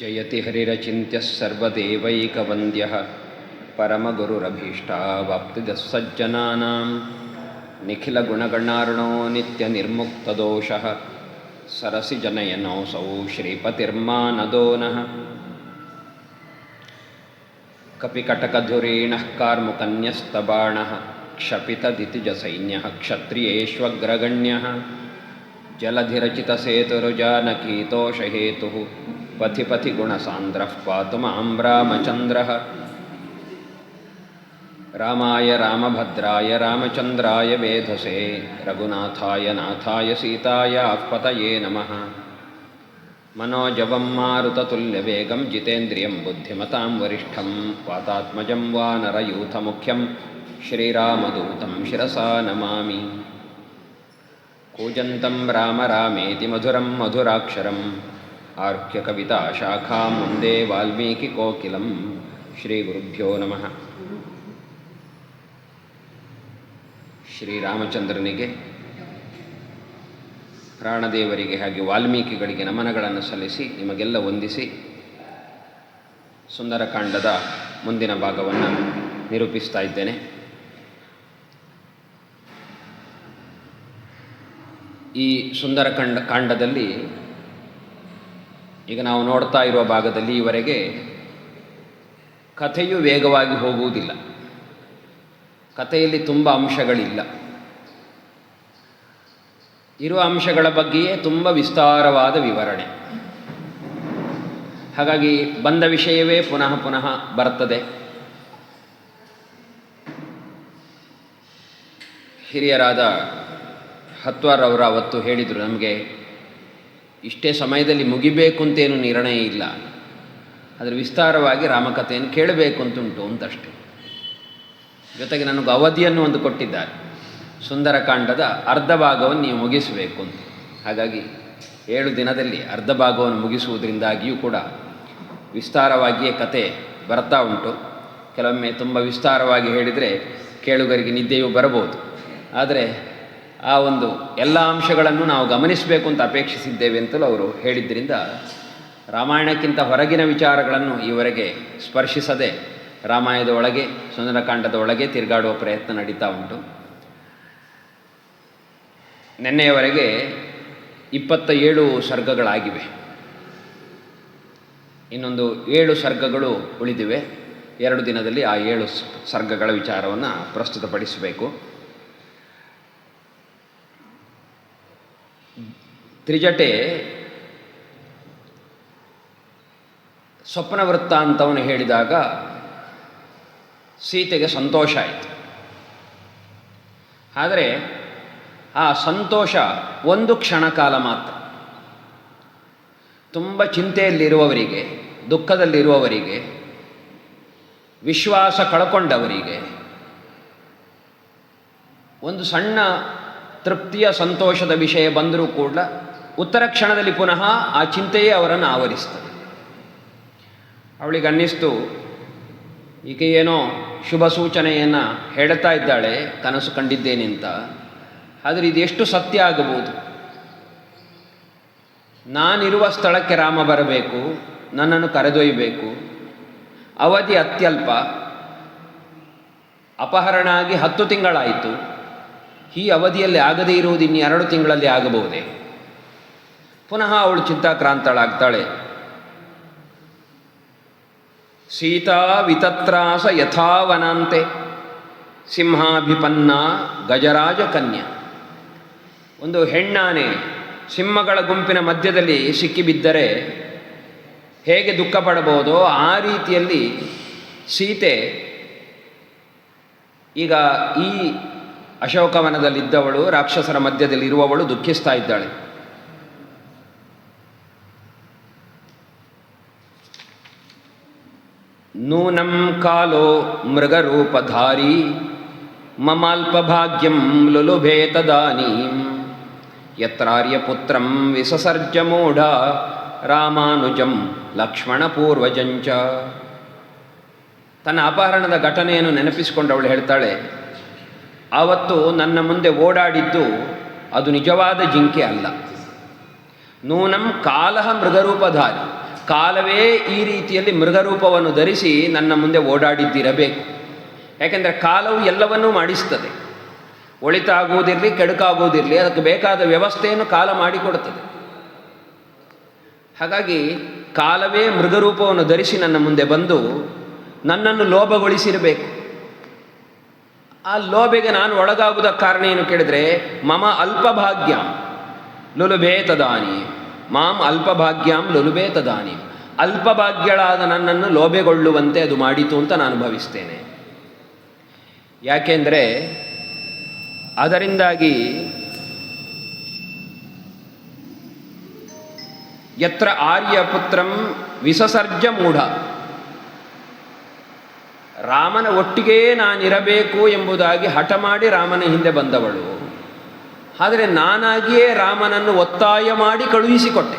ಜಯತಿ ಹರಿರಚಿಂತ್ಯ ಸರ್ವದೇವೈಕವಂದ್ಯ ಪರಮಗುರುರಭೀಷ್ಟಾವಾಪ್ತಿದಃ ಸಜ್ಜನಾನಾಂ ನಿಖಿಲಗುಣಗಣಾರ್ಣೋ ನಿತ್ಯನಿರ್ಮುಕ್ತದೋಷಃ ಸರಸಿಜನಯನೋऽಸೌ ಶ್ರೀಪತಿರ್ಮಾನದೋ ನಃ ಕಪಿಕಟಕಧುರೀಣಃ ಕಾರ್ಮುಕನ್ಯಸ್ತಬಾಣಃ ಕ್ಷಪಿತದಿತಿಜಸೈನ್ಯಃ ಕ್ಷತ್ರಿಯೇಷ್ವಗ್ರಗಣ್ಯಃ ಜಲಧಿರಚಿತಸೇತುರುಜಾನಕೀತೋಷಹೇತುಃ ಪಥಿ ಪಥಿ ಗುಣಸಾಂದ್ರಃ ಪಾತು ಮಾಂ ರಾಮಚಂದ್ರಃ ರಾಮಾಯ ರಾಮಭದ್ರಾಯ ರಾಮಚಂದ್ರಾಯ ವೇಧಸೇ ರಘುನಾಥಾಯ ನಾಥಾಯ ಸೀತಾಯಾಃ ಪತಯೇ ನಮಃ ಮನೋಜವಂ ಮಾರುತತುಲ್ಯವೇಗಂ ಜಿತೇಂದ್ರಿಯಂ ಬುದ್ಧಿಮತಾಂ ವರಿಷ್ಠಂ ವಾತಾತ್ಮಜಂ ವಾನರಯೂಥಮುಖ್ಯಂ ಶ್ರೀರಾಮದೂತಂ ಶಿರಸಾ ನಮಾಮಿ ಕೂಜಂತಂ ರಾಮ ರಾಮೇತಿ ಮಧುರಂ ಮಧುರಾಕ್ಷರಂ ಆರುಹ್ಯಕವಿತಾಶಾಖಾಂ ವಂದೇ ವಾಲ್ಮೀಕಿಕೋಕಿಲಂ ಶ್ರೀಗುರುಭ್ಯೋ ನಮಃ. ಶ್ರೀರಾಮಚಂದ್ರನಿಗೆ, ಪ್ರಾಣದೇವರಿಗೆ ಹಾಗೆ ವಾಲ್ಮೀಕಿಗಳಿಗೆ ನಮನಗಳನ್ನು ಸಲ್ಲಿಸಿ ನಿಮಗೆಲ್ಲ ವಂದಿಸಿ ಸುಂದರಕಾಂಡದ ಮುಂದಿನ ಭಾಗವನ್ನು ನಿರೂಪಿಸ್ತಾ ಇದ್ದೇನೆ. ಈ ಕಾಂಡದಲ್ಲಿ ಈಗ ನಾವು ನೋಡ್ತಾ ಇರುವ ಭಾಗದಲ್ಲಿ ಈವರೆಗೆ ಕಥೆಯು ವೇಗವಾಗಿ ಹೋಗುವುದಿಲ್ಲ. ಕಥೆಯಲ್ಲಿ ತುಂಬ ಅಂಶಗಳಿಲ್ಲ. ಇರುವ ಅಂಶಗಳ ಬಗ್ಗೆಯೇ ತುಂಬ ವಿಸ್ತಾರವಾದ ವಿವರಣೆ. ಹಾಗಾಗಿ ಬಂದ ವಿಷಯವೇ ಪುನಃ ಪುನಃ ಬರ್ತದೆ. ಹಿರಿಯರಾದ ಹತ್ವಾರವರು ಅವತ್ತು ಹೇಳಿದರು, ನಮಗೆ ಇಷ್ಟೇ ಸಮಯದಲ್ಲಿ ಮುಗಿಬೇಕು ಅಂತೇನು ನಿರ್ಣಯ ಇಲ್ಲ, ಆದರೆ ವಿಸ್ತಾರವಾಗಿ ರಾಮಕಥೆಯನ್ನು ಕೇಳಬೇಕು ಅಂತುಂಟು ಅಂತಷ್ಟೇ. ಜೊತೆಗೆ ನನಗೆ ಅವಧಿಯನ್ನು ಒಂದು ಕೊಟ್ಟಿದ್ದಾರೆ, ಸುಂದರಕಾಂಡದ ಅರ್ಧ ಭಾಗವನ್ನು ನೀವು ಮುಗಿಸಬೇಕು ಅಂತ. ಹಾಗಾಗಿ 7 ದಿನದಲ್ಲಿ ಅರ್ಧ ಭಾಗವನ್ನು ಮುಗಿಸುವುದರಿಂದಾಗಿಯೂ ಕೂಡ ವಿಸ್ತಾರವಾಗಿಯೇ ಕತೆ ಬರ್ತಾ ಉಂಟು. ಕೆಲವೊಮ್ಮೆ ತುಂಬ ವಿಸ್ತಾರವಾಗಿ ಹೇಳಿದರೆ ಕೇಳುಗರಿಗೆ ನಿದ್ದೆಯೂ ಬರಬಹುದು. ಆದರೆ ಆ ಒಂದು ಎಲ್ಲ ಅಂಶಗಳನ್ನು ನಾವು ಗಮನಿಸಬೇಕು ಅಂತ ಅಪೇಕ್ಷಿಸಿದ್ದೇವೆ ಅಂತಲೂ ಅವರು ಹೇಳಿದ್ದರಿಂದ ರಾಮಾಯಣಕ್ಕಿಂತ ಹೊರಗಿನ ವಿಚಾರಗಳನ್ನು ಈವರೆಗೆ ಸ್ಪರ್ಶಿಸದೆ ರಾಮಾಯಣದ ಒಳಗೆ, ಸುಂದರಕಾಂಡದ ಒಳಗೆ ತಿರುಗಾಡುವ ಪ್ರಯತ್ನ ನಡೀತಾ ಉಂಟು. ನಿನ್ನೆಯವರೆಗೆ 27 ಸರ್ಗಗಳಾಗಿವೆ. ಇನ್ನೊಂದು 7 ಸರ್ಗಗಳು ಉಳಿದಿವೆ. 2 ದಿನದಲ್ಲಿ ಆ 7 ಸರ್ಗಗಳ ವಿಚಾರವನ್ನು ಪ್ರಸ್ತುತಪಡಿಸಬೇಕು. ತ್ರಿಜಟೆ ಸ್ವಪ್ನ ವೃತ್ತಾಂತವನ್ನು ಹೇಳಿದಾಗ ಸೀತೆಗೆ ಸಂತೋಷ ಆಯಿತು. ಆದರೆ ಆ ಸಂತೋಷ ಒಂದು ಕ್ಷಣಕಾಲ ಮಾತ್ರ. ತುಂಬ ಚಿಂತೆಯಲ್ಲಿರುವವರಿಗೆ, ದುಃಖದಲ್ಲಿರುವವರಿಗೆ, ವಿಶ್ವಾಸ ಕಳ್ಕೊಂಡವರಿಗೆ ಒಂದು ಸಣ್ಣ ತೃಪ್ತಿಯ ಸಂತೋಷದ ವಿಷಯ ಬಂದರೂ ಕೂಡ ಉತ್ತರ ಕ್ಷಣದಲ್ಲಿ ಪುನಃ ಆ ಚಿಂತೆಯೇ ಅವರನ್ನು ಆವರಿಸ್ತದೆ. ಅವಳಿಗೆ ಅನ್ನಿಸ್ತು, ಈಕೆ ಏನೋ ಶುಭ ಸೂಚನೆಯನ್ನು ಹೇಳ್ತಾ ಇದ್ದಾಳೆ, ಕನಸು ಕಂಡಿದ್ದೇನೆ ಅಂತ. ಆದರೆ ಇದು ಎಷ್ಟು ಸತ್ಯ ಆಗಬಹುದು? ನಾನಿರುವ ಸ್ಥಳಕ್ಕೆ ರಾಮ ಬರಬೇಕು, ನನ್ನನ್ನು ಕರೆದೊಯ್ಯಬೇಕು, ಅವಧಿ ಅತ್ಯಲ್ಪ, ಅಪಹರಣ ಆಗಿ 10 ತಿಂಗಳಾಯಿತು. ಈ ಅವಧಿಯಲ್ಲಿ ಆಗದೇ ಇರುವುದು ಇನ್ನು 2 ತಿಂಗಳಲ್ಲಿ ಆಗಬಹುದೇ? ಪುನಃ ಅವಳು ಚಿಂತಾಕ್ರಾಂತಳಾಗ್ತಾಳೆ. ಸೀತಾ ವಿತತ್ರಾಸ ಯಥಾವನಾಂತೆ ಸಿಂಹಾಭಿಪನ್ನ ಗಜರಾಜ ಕನ್ಯಾ. ಒಂದು ಹೆಣ್ಣಾನೆ ಸಿಂಹಗಳ ಗುಂಪಿನ ಮಧ್ಯದಲ್ಲಿ ಸಿಕ್ಕಿಬಿದ್ದರೆ ಹೇಗೆ ದುಃಖ ಪಡಬಹುದೋ ಆ ರೀತಿಯಲ್ಲಿ ಸೀತೆ ಈಗ ಈ ಅಶೋಕವನದಲ್ಲಿದ್ದವಳು, ರಾಕ್ಷಸರ ಮಧ್ಯದಲ್ಲಿರುವವಳು ದುಃಖಿಸ್ತಾ ಇದ್ದಾಳೆ. ನೂನಂ ಕಾಲೋ ಮೃಗರೂಪಧಾರಿ ಮಮಾಲ್ಪಭಾಗ್ಯಂ ಲುಲುಭೇ ತದಾನೀಂ ಯತ್ರಾರ್ಯಪುತ್ರಂ ವಿಸಸರ್ಜ ಮೂಢ ರಾಮಾನುಜಂ ಲಕ್ಷ್ಮಣಪೂರ್ವಜಂಚ. ತನ್ನ ಅಪಹರಣದ ಘಟನೆಯನ್ನು ನೆನಪಿಸಿಕೊಂಡವಳು ಹೇಳ್ತಾಳೆ, ಆವತ್ತು ನನ್ನ ಮುಂದೆ ಓಡಾಡಿದ್ದು ಅದು ನಿಜವಾದ ಜಿಂಕೆ ಅಲ್ಲ. ನೂನಂ ಕಾಲಹ ಮೃಗರೂಪಧಾರಿ, ಕಾಲವೇ ಈ ರೀತಿಯಲ್ಲಿ ಮೃಗರೂಪವನ್ನು ಧರಿಸಿ ನನ್ನ ಮುಂದೆ ಓಡಾಡಿದ್ದಿರಬೇಕು. ಯಾಕೆಂದರೆ ಕಾಲವು ಎಲ್ಲವನ್ನೂ ಮಾಡಿಸ್ತದೆ. ಒಳಿತಾಗುವುದಿರಲಿ ಕೆಡುಕಾಗುವುದಿರಲಿ ಅದಕ್ಕೆ ಬೇಕಾದ ವ್ಯವಸ್ಥೆಯನ್ನು ಕಾಲ ಮಾಡಿಕೊಡುತ್ತದೆ. ಹಾಗಾಗಿ ಕಾಲವೇ ಮೃಗರೂಪವನ್ನು ಧರಿಸಿ ನನ್ನ ಮುಂದೆ ಬಂದು ನನ್ನನ್ನು ಲೋಭಗೊಳಿಸಿರಬೇಕು. ಆ ಲೋಭೆಗೆ ನಾನು ಒಳಗಾಗುವುದಕ್ಕೆ ಕಾರಣ ಏನು ಕೇಳಿದರೆ, ಮಮ ಅಲ್ಪಭಾಗ್ಯಾಂ ಲುಲುಭೇ ತದಾನಿ, ಮಾಂ ಅಲ್ಪಭಾಗ್ಯಾಂ ಲುಲುಭೇ ತದಾನಿ. ಅಲ್ಪಭಾಗ್ಯಳಾದ ನನ್ನನ್ನು ಲೋಭೆಗೊಳ್ಳುವಂತೆ ಅದು ಮಾಡಿತು ಅಂತ ನಾನು ಭಾವಿಸ್ತೇನೆ. ಯಾಕೆಂದರೆ ಅದರಿಂದಾಗಿ ಯತ್ರ ಆರ್ಯಪುತ್ರಂ ವಿಸಸರ್ಜ ಮೂಢ, ರಾಮನ ಒಟ್ಟಿಗೆ ನಾನಿರಬೇಕು ಎಂಬುದಾಗಿ ಹಠ ಮಾಡಿ ರಾಮನ ಹಿಂದೆ ಬಂದವಳು. ಆದರೆ ನಾನಾಗಿಯೇ ರಾಮನನ್ನು ಒತ್ತಾಯ ಮಾಡಿ ಕಳುಹಿಸಿಕೊಟ್ಟೆ.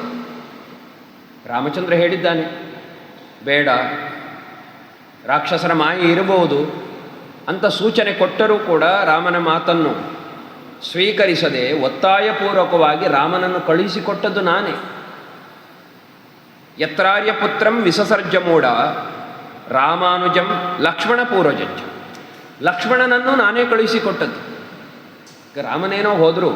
ರಾಮಚಂದ್ರ ಹೇಳಿದ್ದಾನೆ, ಬೇಡ, ರಾಕ್ಷಸರ ಮಾಯೆ ಇರಬಹುದು ಅಂತ ಸೂಚನೆ ಕೊಟ್ಟರೂ ಕೂಡ ರಾಮನ ಮಾತನ್ನು ಸ್ವೀಕರಿಸದೆ ಒತ್ತಾಯಪೂರ್ವಕವಾಗಿ ರಾಮನನ್ನು ಕಳುಹಿಸಿಕೊಟ್ಟದ್ದು ನಾನೇ. ಯತ್ರಾರ್ಯ ಪುತ್ರಂ ವಿಸಸರ್ಜ ಮೂಢ ರಾಮಾನುಜಂ ಲಕ್ಷ್ಮಣ ಪೂರ್ವಜಂಚ. ಲಕ್ಷ್ಮಣನನ್ನು ನಾನೇ ಕಳುಹಿಸಿಕೊಟ್ಟದ್ದು. ರಾಮನೇನೋ ಹೋದರೂ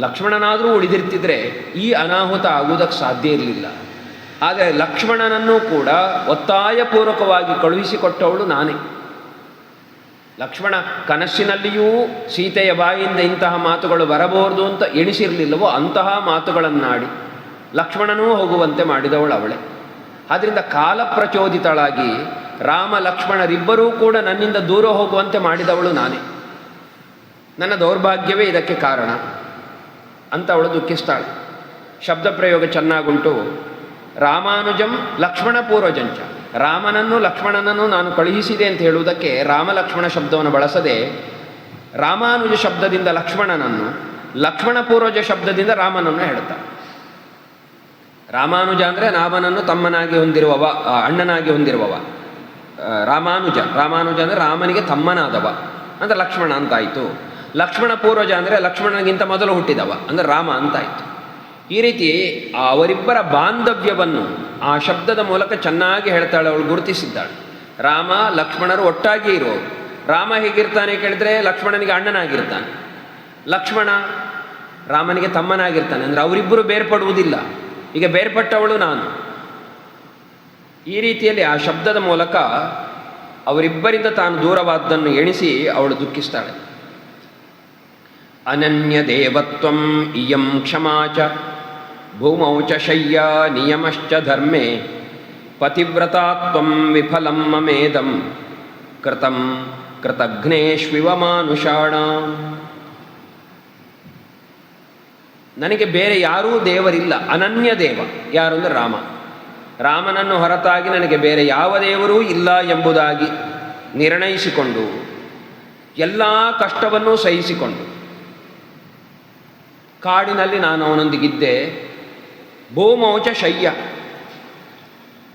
ಲಕ್ಷ್ಮಣನಾದರೂ ಉಳಿದಿರ್ತಿದ್ರೆ ಈ ಅನಾಹುತ ಆಗುವುದಕ್ಕೆ ಸಾಧ್ಯ ಇರಲಿಲ್ಲ. ಆದರೆ ಲಕ್ಷ್ಮಣನನ್ನು ಕೂಡ ಒತ್ತಾಯಪೂರ್ವಕವಾಗಿ ಕಳುಹಿಸಿಕೊಟ್ಟವಳು ನಾನೇ. ಲಕ್ಷ್ಮಣ ಕನಸಿನಲ್ಲಿಯೂ ಸೀತೆಯ ಬಾಯಿಂದ ಇಂತಹ ಮಾತುಗಳು ಬರಬಹುದು ಅಂತ ಎಣಿಸಿರಲಿಲ್ಲವೋ ಅಂತಹ ಮಾತುಗಳನ್ನಾಡಿ ಲಕ್ಷ್ಮಣನೂ ಹೋಗುವಂತೆ ಮಾಡಿದವಳು ಅವಳೇ. ಆದ್ದರಿಂದ ಕಾಲಪ್ರಚೋದಿತಳಾಗಿ ರಾಮ ಲಕ್ಷ್ಮಣರಿಬ್ಬರೂ ಕೂಡ ನನ್ನಿಂದ ದೂರ ಹೋಗುವಂತೆ ಮಾಡಿದವಳು ನಾನೇ. ನನ್ನ ದೌರ್ಭಾಗ್ಯವೇ ಇದಕ್ಕೆ ಕಾರಣ ಅಂತ ಅವಳು ದುಃಖಿಸ್ತಾಳೆ. ಶಬ್ದ ಪ್ರಯೋಗ ಚೆನ್ನಾಗುಂಟು. ರಾಮಾನುಜಂ ಲಕ್ಷ್ಮಣ ಪೂರ್ವಜಂಚ, ರಾಮನನ್ನು ಲಕ್ಷ್ಮಣನನ್ನು ನಾನು ಕಳುಹಿಸಿದೆ ಅಂತ ಹೇಳುವುದಕ್ಕೆ ರಾಮ ಲಕ್ಷ್ಮಣ ಶಬ್ದವನ್ನು ಬಳಸದೆ ರಾಮಾನುಜ ಶಬ್ದದಿಂದ ಲಕ್ಷ್ಮಣನನ್ನು, ಲಕ್ಷ್ಮಣ ಪೂರ್ವಜ ಶಬ್ದದಿಂದ ರಾಮನನ್ನು ಹೇಳ್ತಾ. ರಾಮಾನುಜ ಅಂದರೆ ರಾಮನನ್ನು ತಮ್ಮನಾಗಿ ಹೊಂದಿರುವವ, ಅಣ್ಣನಾಗಿ ಹೊಂದಿರುವವ ರಾಮಾನುಜ. ರಾಮಾನುಜ ಅಂದರೆ ರಾಮನಿಗೆ ತಮ್ಮನಾದವ ಅಂದರೆ ಲಕ್ಷ್ಮಣ ಅಂತಾಯಿತು. ಲಕ್ಷ್ಮಣ ಪೂರ್ವಜ ಅಂದರೆ ಲಕ್ಷ್ಮಣನಿಗಿಂತ ಮೊದಲು ಹುಟ್ಟಿದವ ಅಂದರೆ ರಾಮ ಅಂತಾಯಿತು. ಈ ರೀತಿ ಅವರಿಬ್ಬರ ಬಾಂಧವ್ಯವನ್ನು ಆ ಶಬ್ದದ ಮೂಲಕ ಚೆನ್ನಾಗಿ ಹೇಳ್ತಾಳೆ, ಅವಳು ಗುರುತಿಸಿದ್ದಾಳೆ. ರಾಮ ಲಕ್ಷ್ಮಣರು ಒಟ್ಟಾಗಿ ಇರುವವರು. ರಾಮ ಹೇಗಿರ್ತಾನೆ ಕೇಳಿದರೆ ಲಕ್ಷ್ಮಣನಿಗೆ ಅಣ್ಣನಾಗಿರ್ತಾನೆ, ಲಕ್ಷ್ಮಣ ರಾಮನಿಗೆ ತಮ್ಮನಾಗಿರ್ತಾನೆ. ಅಂದರೆ ಅವರಿಬ್ಬರು ಬೇರ್ಪಡುವುದಿಲ್ಲ. ಈಗ ಬೇರ್ಪಟ್ಟವಳು ನಾನು. ಈ ರೀತಿಯಲ್ಲಿ ಆ ಶಬ್ದದ ಮೂಲಕ ಅವರಿಬ್ಬರಿಂದ ತಾನು ದೂರವಾದ್ದನ್ನು ಎಣಿಸಿ ಅವಳು ದುಃಖಿಸ್ತಾಳೆ. ಅನನ್ಯ ದೇವತ್ವಂ ಇಯಂ ಕ್ಷಮಾ ಚ ಭೂಮೌ ಚ ಶಯ್ಯ ನಿಯಮಶ್ಚ ಧರ್ಮೇ ಪತಿವ್ರತಾತ್ವಂ ವಿಫಲಂ ಮಮೇದಂ ಕೃತಂ ಕೃತಘ್ನೇಷ್ವಿವ ಮಾನುಷಾಣಾಂ. ನನಗೆ ಬೇರೆ ಯಾರೂ ದೇವರಿಲ್ಲ. ಅನನ್ಯ ದೇವ ಯಾರು ಅಂದರೆ ರಾಮ. ರಾಮನನ್ನು ಹೊರತಾಗಿ ನನಗೆ ಬೇರೆ ಯಾವ ದೇವರೂ ಇಲ್ಲ ಎಂಬುದಾಗಿ ನಿರ್ಣಯಿಸಿಕೊಂಡು ಎಲ್ಲ ಕಷ್ಟವನ್ನೂ ಸಹಿಸಿಕೊಂಡು ಕಾಡಿನಲ್ಲಿ ನಾನು ಅವನೊಂದಿಗಿದ್ದೆ. ಭೂಮೌಚ ಶಯ್ಯ,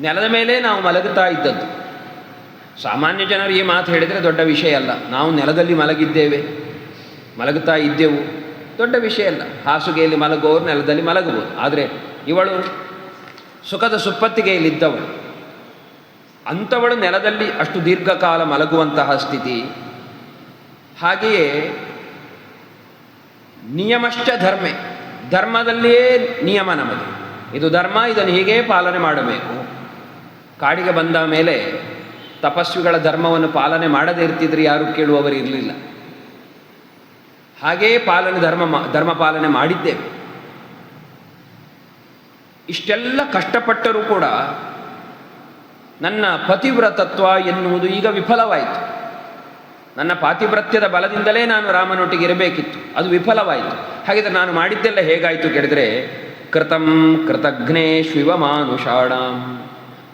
ನೆಲದ ಮೇಲೆ ನಾವು ಮಲಗುತ್ತಾ ಇದ್ದದ್ದು. ಸಾಮಾನ್ಯ ಜನರು ಈ ಮಾತು ಹೇಳಿದರೆ ದೊಡ್ಡ ವಿಷಯ ಅಲ್ಲ. ನಾವು ನೆಲದಲ್ಲಿ ಮಲಗುತ್ತಾ ಇದ್ದೆವು, ದೊಡ್ಡ ವಿಷಯ ಅಲ್ಲ. ಹಾಸುಗೆಯಲ್ಲಿ ಮಲಗುವವರು ನೆಲದಲ್ಲಿ ಮಲಗಬಹುದು. ಆದರೆ ಇವಳು ಸುಖದ ಸುಪ್ಪತ್ತಿಗೆಯಲ್ಲಿದ್ದವಳು. ಅಂಥವಳು ನೆಲದಲ್ಲಿ ಅಷ್ಟು ದೀರ್ಘಕಾಲ ಮಲಗುವಂತಹ ಸ್ಥಿತಿ. ಹಾಗೆಯೇ ನಿಯಮಶ್ಚ ಧರ್ಮೆ, ಧರ್ಮದಲ್ಲಿಯೇ ನಿಯಮ ನಮಗೆ. ಇದು ಧರ್ಮ, ಇದನ್ನು ಹೀಗೇ ಪಾಲನೆ ಮಾಡಬೇಕು. ಕಾಡಿಗೆ ಬಂದ ಮೇಲೆ ತಪಸ್ವಿಗಳ ಧರ್ಮವನ್ನು ಪಾಲನೆ ಮಾಡದೇ ಇರ್ತಿದ್ರೆ ಯಾರು ಕೇಳುವವರು ಇರಲಿಲ್ಲ. ಹಾಗೇ ಧರ್ಮ ಪಾಲನೆ ಮಾಡಿದ್ದೇವೆ. ಇಷ್ಟೆಲ್ಲ ಕಷ್ಟಪಟ್ಟರೂ ಕೂಡ ನನ್ನ ಪತಿವ್ರತತ್ವ ಎನ್ನುವುದು ಈಗ ವಿಫಲವಾಯಿತು. ನನ್ನ ಪಾತಿವ್ರತ್ಯದ ಬಲದಿಂದಲೇ ನಾನು ರಾಮನೊಟ್ಟಿಗೆ ಇರಬೇಕಿತ್ತು, ಅದು ವಿಫಲವಾಯಿತು. ಹಾಗಿದ್ರೆ ನಾನು ಮಾಡಿದ್ದೆಲ್ಲ ಹೇಗಾಯಿತು ಕೇಳಿದರೆ, ಕೃತಂ ಕೃತಘ್ನೇಷ್ವಿವ ಮಾನುಷಾಣಾಂ.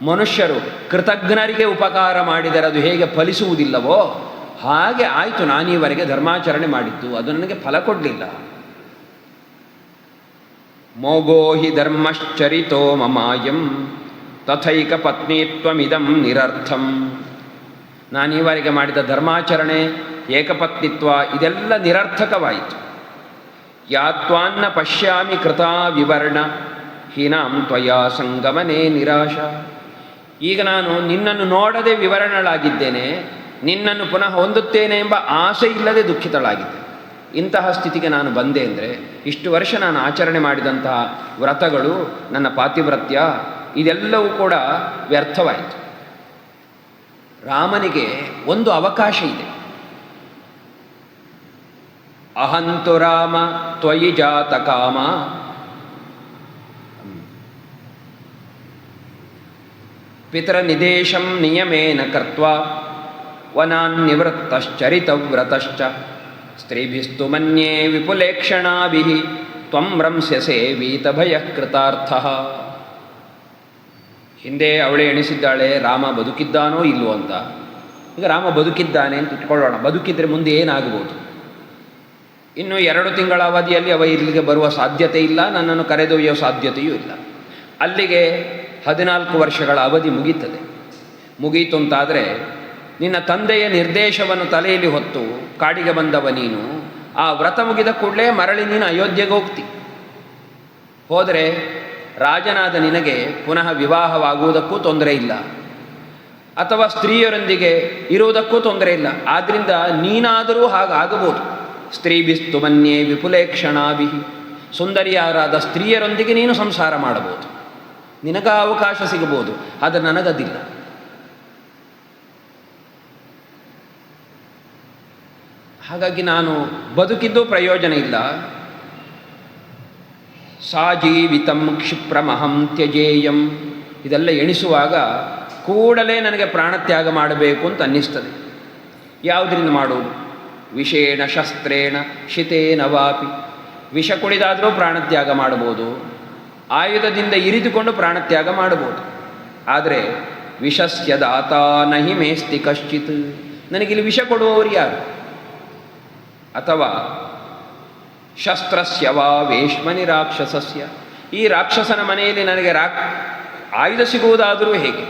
ಮನುಷ್ಯರು ಕೃತಜ್ಞರಿಗೆ ಉಪಕಾರ ಮಾಡಿದರೆ ಅದು ಹೇಗೆ ಫಲಿಸುವುದಿಲ್ಲವೋ ಹಾಗೆ ಆಯಿತು. ನಾನೀವರೆಗೆ ಧರ್ಮಾಚರಣೆ ಮಾಡಿದ್ದು, ಅದು ನನಗೆ ಫಲ ಕೊಡಲಿಲ್ಲ. ಮೋಗೋ ಹಿ ಧರ್ಮಶ್ಚರಿತೋ ಮಮಾಯಂ ತಥೈಕ ಪತ್ನಿತ್ವಮಿದಂ ನಿರರ್ಥಂ. ನಾನೀವರೆಗೆ ಮಾಡಿದ ಧರ್ಮಾಚರಣೆ, ಏಕಪತ್ನಿತ್ವ ಇದೆಲ್ಲ ನಿರರ್ಥಕವಾಯಿತು. ಯಾತ್ವಾನ್ನ ಪಶ್ಯಾಮಿ ಕೃತಾ ವಿವರ್ಣ ಹೀನಾಂ ತ್ವಯಾ ಸಂಗಮನೇ ನಿರಾಶ. ಈಗ ನಾನು ನಿನ್ನನ್ನು ನೋಡದೆ ವಿವರಣಳಾಗಿದ್ದೇನೆ, ನಿನ್ನನ್ನು ಪುನಃ ಹೊಂದುತ್ತೇನೆ ಎಂಬ ಆಸೆ ಇಲ್ಲದೆ ದುಃಖಿತಳಾಗಿದ್ದೆ. ಇಂತಹ ಸ್ಥಿತಿಗೆ ನಾನು ಬಂದೆ ಅಂದರೆ ಇಷ್ಟು ವರ್ಷ ನಾನು ಆಚರಣೆ ಮಾಡಿದಂತಹ ವ್ರತಗಳು, ನನ್ನ ಪಾತಿವ್ರತ್ಯ ಇದೆಲ್ಲವೂ ಕೂಡ ವ್ಯರ್ಥವಾಯಿತು. ರಾಮನಿಗೆ ಒಂದು ಅವಕಾಶ ಇದೆ. ಅಹಂತು ರಾಮ ತ್ವಯಿ ಜಾತ ಕಾಮ ಪಿತರ ನಿದೇಶಂ ನಿಯಮೇನ ಕರ್ತ್ವಾ ವನಾನ್ನಿವೃತ್ತಶ್ಚರಿತವ್ರತಶ್ಚ ಸ್ತ್ರೀಭಿಸ್ತು ಮನ್ಯೇ ವಿಪುಲೇಕ್ಷಣಾಭಿಃ ತ್ವಂ ರಂಸ್ಯಸೇ ವೀತಭಯಕೃತಾರ್ಥಃ. ಹಿಂದೆ ಅವಳೇ ಎಣಿಸಿದ್ದಾಳೆ ರಾಮ ಬದುಕಿದ್ದಾನೋ ಇಲ್ವೋ ಅಂತ. ಈಗ ರಾಮ ಬದುಕಿದ್ದಾನೆ ಅಂತ ಇಟ್ಕೊಳ್ಳೋಣ. ಬದುಕಿದ್ರೆ ಮುಂದೆ ಏನಾಗಬಹುದು? ಇನ್ನು 2 ತಿಂಗಳ ಅವಧಿಯಲ್ಲಿ ಅವ ಇಲ್ಲಿಗೆ ಬರುವ ಸಾಧ್ಯತೆ ಇಲ್ಲ, ನನ್ನನ್ನು ಕರೆದೊಯ್ಯೋ ಸಾಧ್ಯತೆಯೂ ಇಲ್ಲ. ಅಲ್ಲಿಗೆ 14 ವರ್ಷಗಳ ಅವಧಿ ಮುಗೀತದೆ. ಮುಗೀತು ಅಂತಾದರೆ ನಿನ್ನ ತಂದೆಯ ನಿರ್ದೇಶವನ್ನು ತಲೆಯಲ್ಲಿ ಹೊತ್ತು ಕಾಡಿಗೆ ಬಂದವ ನೀನು, ಆ ವ್ರತ ಮುಗಿದ ಕೂಡಲೇ ಮರಳಿ ನೀನು ಅಯೋಧ್ಯೆಗೆ ಹೋಗ್ತಿ. ಹೋದರೆ ರಾಜನಾದ ನಿನಗೆ ಪುನಃ ವಿವಾಹವಾಗುವುದಕ್ಕೂ ತೊಂದರೆ ಇಲ್ಲ, ಅಥವಾ ಸ್ತ್ರೀಯರೊಂದಿಗೆ ಇರುವುದಕ್ಕೂ ತೊಂದರೆ ಇಲ್ಲ. ಆದ್ದರಿಂದ ನೀನಾದರೂ ಹಾಗಾಗಬಹುದು. ಸ್ತ್ರೀಭಿಸ್ತು ಮನ್ಯೇ ವಿಪುಲೇಕ್ಷಣಾಭಿಃ, ಸುಂದರಿಯರಾದ ಸ್ತ್ರೀಯರೊಂದಿಗೆ ನೀನು ಸಂಸಾರ ಮಾಡಬಹುದು, ನಿನಗ ಅವಕಾಶ ಸಿಗಬಹುದು. ಆದರೆ ನನಗದಿಲ್ಲ. ಹಾಗಾಗಿ ನಾನು ಬದುಕಿದ್ದು ಪ್ರಯೋಜನ ಇಲ್ಲ. ಸಾ ಜೀವಿತಂ ಕ್ಷಿಪ್ರಮಹಂ ತ್ಯಜೇಯಂ, ಇದೆಲ್ಲ ಎಣಿಸುವಾಗ ಕೂಡಲೇ ನನಗೆ ಪ್ರಾಣತ್ಯಾಗ ಮಾಡಬೇಕು ಅಂತ ಅನ್ನಿಸ್ತದೆ. ಯಾವುದರಿಂದ ಮಾಡೋದು? ವಿಷೇಣ ಶಸ್ತ್ರೇಣ ಶಿತೇನ ವಾಪಿ, ವಿಷ ಕುಡಿದಾದರೂ ಪ್ರಾಣತ್ಯಾಗ ಮಾಡಬಹುದು, ಆಯುಧದಿಂದ ಇರಿದುಕೊಂಡು ಪ್ರಾಣತ್ಯಾಗ ಮಾಡಬಹುದು. ಆದರೆ ವಿಷಸ್ಯ ದಾತ ನಹಿ ಮೇಸ್ತಿ ಕಶ್ಚಿತ್, ನನಗಿಲ್ಲಿ ವಿಷ ಕೊಡುವವರು ಯಾರು? ಅಥವಾ ಶಸ್ತ್ರಸ್ಯ ವಾ ವೇಶ್ಮನಿ ರಾಕ್ಷಸಸ್ಯ, ಈ ರಾಕ್ಷಸನ ಮನೆಯಲ್ಲಿ ನನಗೆ ಆಯುಧ ಸಿಗುವುದಾದರೂ ಹೇಗೆ?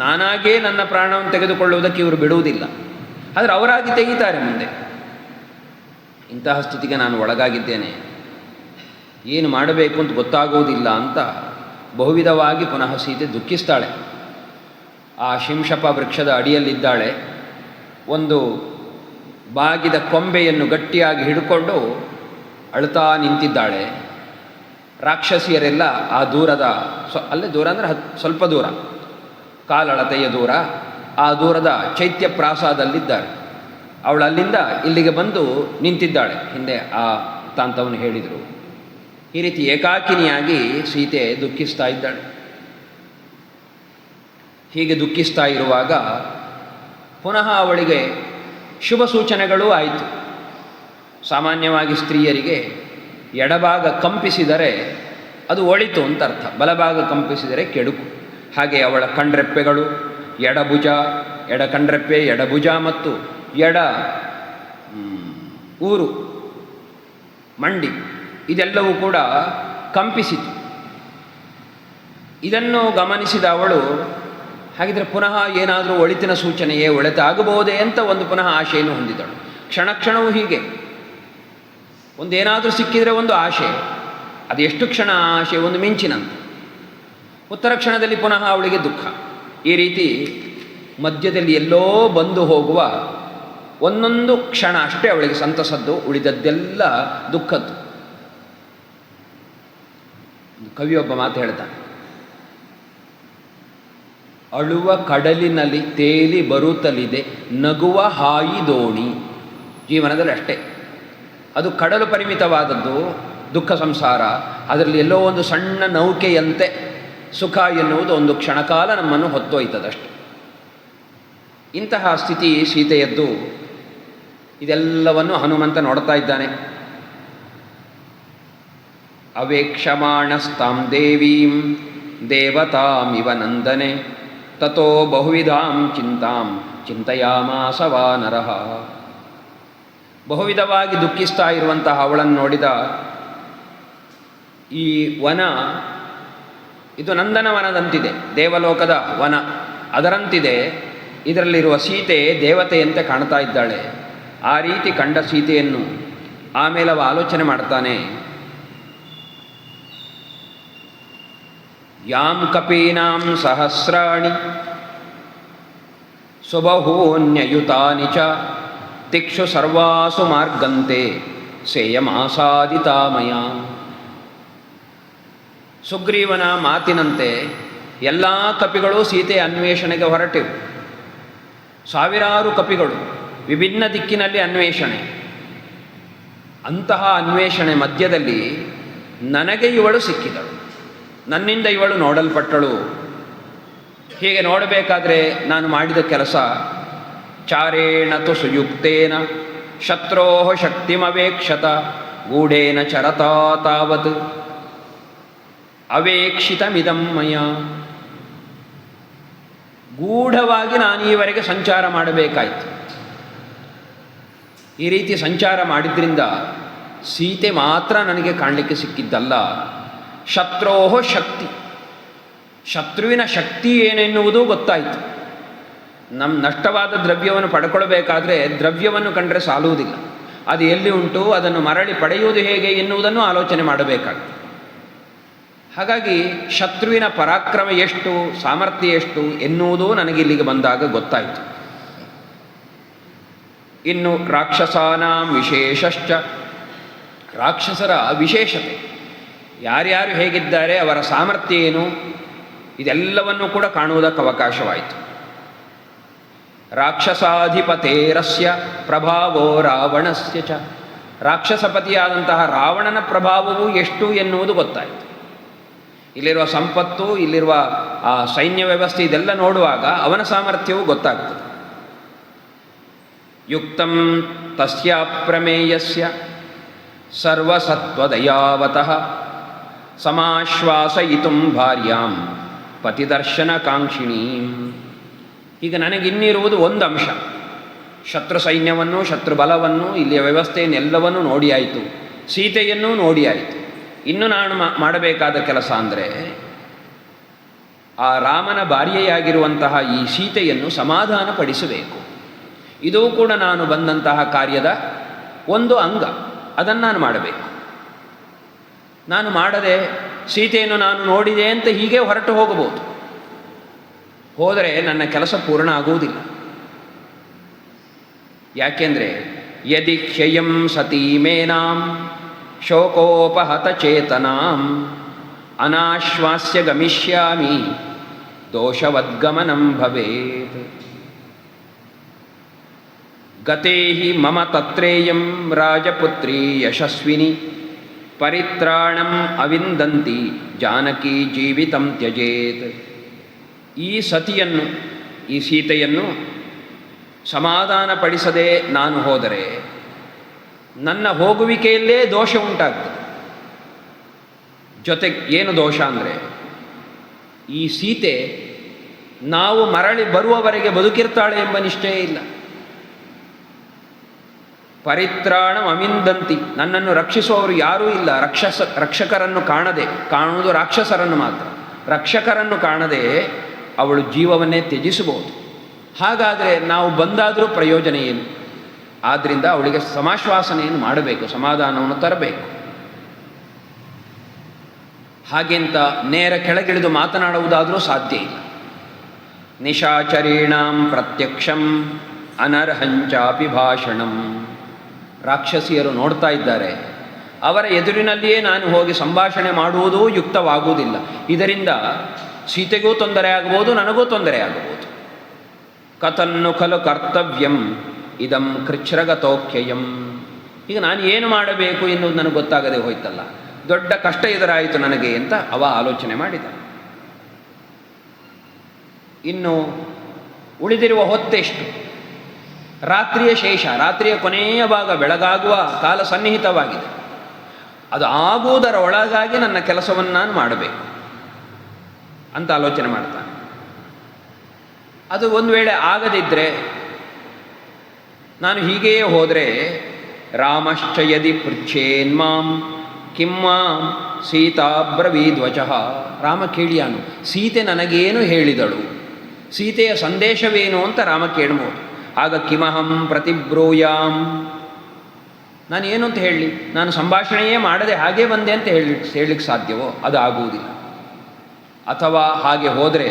ನಾನಾಗೇ ನನ್ನ ಪ್ರಾಣವನ್ನು ತೆಗೆದುಕೊಳ್ಳುವುದಕ್ಕೆ ಇವರು ಬಿಡುವುದಿಲ್ಲ, ಆದರೆ ಅವರಾಗಿ ತೆಗೀತಾರೆ ಮುಂದೆ. ಇಂತಹ ಸ್ಥಿತಿಗೆ ನಾನು ಒಳಗಾಗಿದ್ದೇನೆ, ಏನು ಮಾಡಬೇಕು ಅಂತ ಗೊತ್ತಾಗುವುದಿಲ್ಲ ಅಂತ ಬಹುವಿಧವಾಗಿ ಪುನಃ ಸೀತೆ ದುಃಖಿಸ್ತಾಳೆ. ಆ ಶಿಂಶಪ ವೃಕ್ಷದ ಅಡಿಯಲ್ಲಿದ್ದಾಳೆ. ಒಂದು ಬಾಗಿದ ಕೊಂಬೆಯನ್ನು ಗಟ್ಟಿಯಾಗಿ ಹಿಡ್ಕೊಂಡು ಅಳ್ತಾ ನಿಂತಿದ್ದಾಳೆ. ರಾಕ್ಷಸಿಯರೆಲ್ಲ ಆ ದೂರದ ಅಲ್ಲೇ ದೂರ ಅಂದರೆ ಸ್ವಲ್ಪ ದೂರ, ಕಾಲಳತೆಯ ದೂರ, ಆ ದೂರದ ಚೈತ್ಯ ಪ್ರಾಸಾದಲ್ಲಿದ್ದಾರೆ. ಅವಳು ಅಲ್ಲಿಂದ ಇಲ್ಲಿಗೆ ಬಂದು ನಿಂತಿದ್ದಾಳೆ. ಹಿಂದೆ ಆ ತಾಂತವನ್ನು ಹೇಳಿದರು. ಈ ರೀತಿ ಏಕಾಕಿನಿಯಾಗಿ ಸೀತೆ ದುಃಖಿಸ್ತಾ ಇದ್ದಾಳೆ. ಹೀಗೆ ದುಃಖಿಸ್ತಾ ಇರುವಾಗ ಪುನಃ ಅವಳಿಗೆ ಶುಭ ಸೂಚನೆಗಳೂ ಆಯಿತು. ಸಾಮಾನ್ಯವಾಗಿ ಸ್ತ್ರೀಯರಿಗೆ ಎಡಭಾಗ ಕಂಪಿಸಿದರೆ ಅದು ಒಳಿತು ಅಂತ ಅರ್ಥ, ಬಲಭಾಗ ಕಂಪಿಸಿದರೆ ಕೆಡುಕು. ಹಾಗೆ ಅವಳ ಕಣ್ರೆಪ್ಪೆಗಳು, ಎಡಭುಜ, ಎಡ ಕಣ್ರೆಪ್ಪೆ, ಎಡಭುಜ ಮತ್ತು ಎಡ ಊರು ಮಂಡಿ ಇದೆಲ್ಲವೂ ಕೂಡ ಕಂಪಿಸಿತು. ಇದನ್ನು ಗಮನಿಸಿದ ಅವಳು ಹಾಗಿದ್ರೆ ಪುನಃ ಏನಾದರೂ ಒಳಿತಿನ ಸೂಚನೆಯೇ, ಒಳಿತಾಗಬಹುದೇ ಅಂತ ಒಂದು ಪುನಃ ಆಶೆಯನ್ನು ಹೊಂದಿದಳು. ಕ್ಷಣ ಕ್ಷಣವೂ ಹೀಗೆ ಒಂದೇನಾದರೂ ಸಿಕ್ಕಿದರೆ ಒಂದು ಆಶೆ, ಅದು ಎಷ್ಟು ಕ್ಷಣ ಆಶೆ, ಒಂದು ಮಿಂಚಿನಂತೆ. ಉತ್ತರ ಕ್ಷಣದಲ್ಲಿ ಪುನಃ ಅವಳಿಗೆ ದುಃಖ. ಈ ರೀತಿ ಮಧ್ಯದಲ್ಲಿ ಎಲ್ಲೋ ಬಂದು ಹೋಗುವ ಒಂದೊಂದು ಕ್ಷಣ ಅಷ್ಟೇ ಅವಳಿಗೆ ಸಂತಸದ್ದು, ಉಳಿದದ್ದೆಲ್ಲ ದುಃಖದ್ದು. ಕವಿಯೊಬ್ಬ ಮಾತು ಹೇಳ್ತಾನೆ, ಅಳುವ ಕಡಲಿನಲ್ಲಿ ತೇಲಿ ಬರುತ್ತಲಿದೆ ನಗುವ ಹಾಯಿ ದೋಣಿ. ಜೀವನದಲ್ಲಿ ಅಷ್ಟೇ, ಅದು ಕಡಲು ಪರಿಮಿತವಾದದ್ದು ದುಃಖ ಸಂಸಾರ. ಅದರಲ್ಲಿ ಎಲ್ಲೋ ಒಂದು ಸಣ್ಣ ನೌಕೆಯಂತೆ ಸುಖ ಎನ್ನುವುದು ಒಂದು ಕ್ಷಣಕಾಲ ನಮ್ಮನ್ನು ಹೊತ್ತೊಯ್ತದಷ್ಟೆ. ಇಂತಹ ಸ್ಥಿತಿ ಸೀತೆಯದ್ದು. ಇದೆಲ್ಲವನ್ನು ಹನುಮಂತ ನೋಡ್ತಾ ಇದ್ದಾನೆ. ಅವೇಕ್ಷಮಾಣಸ್ತಾಂ ದೇವೀಂ ದೇವತಾಮಿವ ನಂದನೆ ತತೋ ಬಹುವಿಧಾಂ ಚಿಂತಾಂ ಚಿಂತಯಾಮಾಸ ವಾನರಃ. ಬಹುವಿಧವಾಗಿ ದುಃಖಿಸ್ತಾ ಇರುವಂತಹ ಅವಳನ್ನು ನೋಡಿದ. ಈ ವನ ಇದು ನಂದನವನದಂತಿದೆ, ದೇವಲೋಕದ ವನ ಅದರಂತಿದೆ. ಇದರಲ್ಲಿರುವ ಸೀತೆ ದೇವತೆಯಂತೆ ಕಾಣ್ತಾ ಇದ್ದಾಳೆ. ಆ ರೀತಿ ಕಂಡ ಸೀತೆಯನ್ನು ಆಮೇಲೆ ಅವ ಆಲೋಚನೆ ಮಾಡ್ತಾನೆ, ಯಾಂ ಕಪೀನಾಂ ಸಹಸ್ರಾಣಿ ಸುಬಹೂನ್ಯಯುತಾನಿ ಚ ತಿಕ್ಷು ಸರ್ವಾಸು ಮಾರ್ಗಂತೆ ಸೇಯಮಾಸಾದಿತಾ ಮಯಾ. ಸುಗ್ರೀವನ ಮಾತಿನಂತೆ ಎಲ್ಲ ಕಪಿಗಳು ಸೀತೆಯ ಅನ್ವೇಷಣೆಗೆ ಹೊರಟಿವು. ಸಾವಿರಾರು ಕಪಿಗಳು ವಿಭಿನ್ನ ದಿಕ್ಕಿನಲ್ಲಿ ಅನ್ವೇಷಣೆ. ಅಂತಹ ಅನ್ವೇಷಣೆ ಮಧ್ಯದಲ್ಲಿ ನನಗೆ ಇವಳು ಸಿಕ್ಕಿದಳು, ನನ್ನಿಂದ ಇವಳು ನೋಡಲ್ಪಟ್ಟಳು. ಹೀಗೆ ನೋಡಬೇಕಾದ್ರೆ ನಾನು ಮಾಡಿದ ಕೆಲಸ ಚಾರೇಣ ತು ಸುಯುಕ್ತೇನ ಶತ್ರೋ ಶಕ್ತಿಮವೇಕ್ಷತ ಗೂಢೇನ ಚರತಾ ತಾವತ್ ಅವೇಕ್ಷಿತಮಿದಂ ಮಯ. ಗೂಢವಾಗಿ ನಾನು ಈವರೆಗೆ ಸಂಚಾರ ಮಾಡಬೇಕಾಯಿತು. ಈ ರೀತಿ ಸಂಚಾರ ಮಾಡಿದ್ರಿಂದ ಸೀತೆ ಮಾತ್ರ ನನಗೆ ಕಾಣಲಿಕ್ಕೆ ಸಿಕ್ಕಿದ್ದಲ್ಲ, ಶತ್ರೋಹೋ ಶಕ್ತಿ, ಶತ್ರುವಿನ ಶಕ್ತಿ ಏನೆನ್ನುವುದೂ ಗೊತ್ತಾಯಿತು. ನಮ್ಮ ನಷ್ಟವಾದ ದ್ರವ್ಯವನ್ನು ಪಡ್ಕೊಳ್ಬೇಕಾದ್ರೆ ದ್ರವ್ಯವನ್ನು ಕಂಡರೆ ಸಾಲುವುದಿಲ್ಲ, ಅದು ಎಲ್ಲಿ ಉಂಟು, ಅದನ್ನು ಮರಳಿ ಪಡೆಯುವುದು ಹೇಗೆ ಎನ್ನುವುದನ್ನು ಆಲೋಚನೆ ಮಾಡಬೇಕಾಗ್ತದೆ. ಹಾಗಾಗಿ ಶತ್ರುವಿನ ಪರಾಕ್ರಮ ಎಷ್ಟು, ಸಾಮರ್ಥ್ಯ ಎಷ್ಟು ಎನ್ನುವುದೂ ನನಗೆ ಇಲ್ಲಿಗೆ ಬಂದಾಗ ಗೊತ್ತಾಯಿತು. ಇನ್ನು ರಾಕ್ಷಸಾನಾಂ ವಿಶೇಷಶ್ಚ, ರಾಕ್ಷಸರ ವಿಶೇಷತೆ, ಯಾರ್ಯಾರು ಹೇಗಿದ್ದಾರೆ, ಅವರ ಸಾಮರ್ಥ್ಯ ಏನು, ಇದೆಲ್ಲವನ್ನೂ ಕೂಡ ಕಾಣುವುದಕ್ಕೆ ಅವಕಾಶವಾಯಿತು. ರಾಕ್ಷಸಾಧಿಪತೇರಸ್ಯ ಪ್ರಭಾವೋ ರಾವಣಸ್ಯ ಚ, ರಾಕ್ಷಸಪತಿಯಾದಂತಹ ರಾವಣನ ಪ್ರಭಾವವು ಎಷ್ಟು ಎನ್ನುವುದು ಗೊತ್ತಾಯಿತು. ಇಲ್ಲಿರುವ ಸಂಪತ್ತು, ಇಲ್ಲಿರುವ ಆ ಸೈನ್ಯ ವ್ಯವಸ್ಥೆ, ಇದೆಲ್ಲ ನೋಡುವಾಗ ಅವನ ಸಾಮರ್ಥ್ಯವೂ ಗೊತ್ತಾಗ್ತದೆ. ಯುಕ್ತಂ ತಸ್ಯಾಪ್ರಮೇಯಸ್ಯ ಸರ್ವಸತ್ವದಯಾವತಃ ಸಮಾಶ್ವಾಸಯಿತುಂ ಭಾರ್ಯಾಂ ಪತಿದರ್ಶನ ಕಾಂಕ್ಷಿಣೀಂ. ಈಗ ನನಗಿನ್ನಿರುವುದು ಒಂದು ಅಂಶ, ಶತ್ರು ಸೈನ್ಯವನ್ನು, ಶತ್ರು ಬಲವನ್ನು, ಇಲ್ಲಿಯ ವ್ಯವಸ್ಥೆಯನ್ನೆಲ್ಲವನ್ನೂ ನೋಡಿಯಾಯಿತು, ಸೀತೆಯನ್ನೂ ನೋಡಿಯಾಯಿತು. ಇನ್ನು ನಾನು ಮಾಡಬೇಕಾದ ಕೆಲಸ ಅಂದರೆ ಆ ರಾಮನ ಭಾರ್ಯೆಯಾಗಿರುವಂತಹ ಈ ಸೀತೆಯನ್ನು ಸಮಾಧಾನಪಡಿಸಬೇಕು. ಇದೂ ಕೂಡ ನಾನು ಬಂದಂತಹ ಕಾರ್ಯದ ಒಂದು ಅಂಗ, ಅದನ್ನು ನಾನು ಮಾಡಬೇಕು. ನಾನು ಮಾಡದೆ ಸೀತೆಯನ್ನು ನಾನು ನೋಡಿದೆ ಅಂತ ಹೀಗೆ ಹೊರಟು ಹೋಗಬಹುದು, ಹೋದರೆ ನನ್ನ ಕೆಲಸ ಪೂರ್ಣ ಆಗುವುದಿಲ್ಲ. ಯಾಕೆಂದರೆ ಯದಿ ಕ್ಷಯಂ ಸತೀಮೇನಾಂ ಶೋಕೋಪಹತ ಚೇತನಾಂ ಅನಾಶ್ವಾಸ್ಯ ಗಮಿಷ್ಯಾಮಿ ದೋಷವದ್ಗಮನಂ ಭವೇತ್. ಗತೇಹಿ ಮಮ ತತ್ರೇಯಂ ರಾಜಪುತ್ರಿ ಯಶಸ್ವಿನಿ ಪರಿತ್ರಾಣಂ ಅವಿಂದಂತಿ ಜಾನಕಿ ಜೀವಿತಂ ತ್ಯಜೇತ್. ಈ ಸತಿಯನ್ನು, ಈ ಸೀತೆಯನ್ನು ಸಮಾಧಾನಪಡಿಸದೆ ನಾನು ಹೋದರೆ ನನ್ನ ಹೋಗುವಿಕೆಯಲ್ಲೇ ದೋಷ ಉಂಟಾಗ್ತದೆ. ಜೊತೆಗೆ ಏನು ದೋಷ ಅಂದರೆ, ಈ ಸೀತೆ ನಾವು ಮರಳಿ ಬರುವವರೆಗೆ ಬದುಕಿರ್ತಾಳೆ ಎಂಬ ನಿಶ್ಚಯ ಇಲ್ಲ. ಪರಿತ್ರಾಣಂ ಅವಿಂದಂತಿ, ನನ್ನನ್ನು ರಕ್ಷಿಸುವವರು ಯಾರೂ ಇಲ್ಲ. ರಕ್ಷಕರನ್ನು ಕಾಣದೆ, ಕಾಣುವುದು ರಾಕ್ಷಸರನ್ನು ಮಾತ್ರ, ರಕ್ಷಕರನ್ನು ಕಾಣದೆ ಅವಳು ಜೀವವನ್ನೇ ತ್ಯಜಿಸಬಹುದು. ಹಾಗಾದರೆ ನಾವು ಬಂದಾದರೂ ಪ್ರಯೋಜನ ಏನು? ಆದ್ದರಿಂದ ಅವಳಿಗೆ ಸಮಾಶ್ವಾಸನೆಯನ್ನು ಮಾಡಬೇಕು, ಸಮಾಧಾನವನ್ನು ತರಬೇಕು. ಹಾಗೆಂತ ನೇರ ಕೆಳಗಿಳಿದು ಮಾತನಾಡುವುದಾದರೂ ಸಾಧ್ಯ ಇಲ್ಲ. ನಿಶಾಚರೀಣಾಂ ಪ್ರತ್ಯಕ್ಷಂ ಅನರ್ಹಂಚಾಪಿ ಭಾಷಣಂ. ರಾಕ್ಷಸಿಯರು ನೋಡ್ತಾ ಇದ್ದಾರೆ, ಅವರ ಎದುರಿನಲ್ಲಿಯೇ ನಾನು ಹೋಗಿ ಸಂಭಾಷಣೆ ಮಾಡುವುದೂ ಯುಕ್ತವಾಗುವುದಿಲ್ಲ. ಇದರಿಂದ ಸೀತೆಗೂ ತೊಂದರೆ ಆಗಬಹುದು, ನನಗೂ ತೊಂದರೆ ಆಗಬಹುದು. ಕತನ್ನು ಖಲು ಕರ್ತವ್ಯಂ ಇದಂ ಕೃಚ್ಛ್ರಗತೋಖ್ಯಯಂ. ಈಗ ನಾನು ಏನು ಮಾಡಬೇಕು ಎನ್ನುವುದು ನನಗೆ ಗೊತ್ತಾಗದೆ ಹೋಯ್ತಲ್ಲ, ದೊಡ್ಡ ಕಷ್ಟ ಎದುರಾಯಿತು ನನಗೆ ಅಂತ ಅವ ಆಲೋಚನೆ ಮಾಡಿದ. ಇನ್ನು ಉಳಿದಿರುವ ಹೊತ್ತೆಷ್ಟು? ರಾತ್ರಿಯ ಶೇಷ, ರಾತ್ರಿಯ ಕೊನೆಯ ಭಾಗ, ಬೆಳಗಾಗುವ ಕಾಲ ಸನ್ನಿಹಿತವಾಗಿದೆ. ಅದು ಆಗುವುದರ ಒಳಗಾಗಿ ನನ್ನ ಕೆಲಸವನ್ನು ನಾನು ಮಾಡಬೇಕು ಅಂತ ಆಲೋಚನೆ ಮಾಡ್ತಾನೆ. ಅದು ಒಂದು ವೇಳೆ ಆಗದಿದ್ದರೆ, ನಾನು ಹೀಗೆಯೇ ಹೋದರೆ ರಾಮಶ್ಚ ಯದಿ ಪೃಚ್ಛೇನ್ಮಾಂ ಕಿಮ್ಮಾಂ ಸೀತಾಬ್ರವೀದ್ವಚಃ. ರಾಮ ಕೇಳಿಯಾನು, ಸೀತೆ ನನಗೇನು ಹೇಳಿದಳು, ಸೀತೆಯ ಸಂದೇಶವೇನು ಅಂತ ರಾಮ ಕೇಳಬಹುದು. ಆಗ ಕಿಮಹಂ ಪ್ರತಿಬ್ರೂಯಾಂ, ನಾನು ಏನು ಅಂತ ಹೇಳಲಿ? ನಾನು ಸಂಭಾಷಣೆಯೇ ಮಾಡದೆ ಹಾಗೇ ಬಂದೆ ಅಂತ ಹೇಳಲಿಕ್ಕೆ ಸಾಧ್ಯವೋ? ಅದು ಆಗುವುದಿಲ್ಲ. ಅಥವಾ ಹಾಗೆ ಹೋದರೆ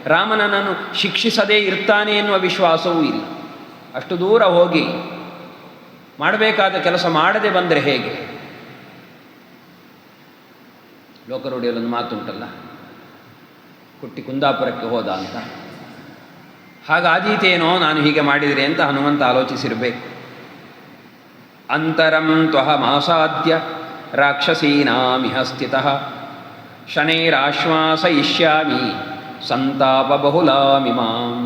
ರಾಮನನ್ನು ಶಿಕ್ಷಿಸದೇ ಇರ್ತಾನೆ ಎನ್ನುವ ವಿಶ್ವಾಸವೂ ಇಲ್ಲ. ಅಷ್ಟು ದೂರ ಹೋಗಿ ಮಾಡಬೇಕಾದ ಕೆಲಸ ಮಾಡದೆ ಬಂದರೆ ಹೇಗೆ? ಲೋಕರೂಢಿಯಲ್ಲೊಂದು ಮಾತುಂಟಲ್ಲ, ಕುಟ್ಟಿ ಕುಂದಾಪುರಕ್ಕೆ ಹೋದ ಅಂತ. ಹಾಗಾದೀತೇನೋ ನಾನು ಹೀಗೆ ಮಾಡಿದರೆ ಅಂತ ಹನುಮಂತ ಆಲೋಚಿಸಿರಬೇಕು. ಅಂತರಂ ತ್ವಹಮಾಸಾದ್ಯ ರಾಕ್ಷಸೀನಾಮಿಹ ಸ್ಥಿತಃ ಶನೈರಾಶ್ವಾಸಯಿಷ್ಯಾಮಿ ಸಂತಾಪ ಬಹುಲಾಮಿಮಾಂ.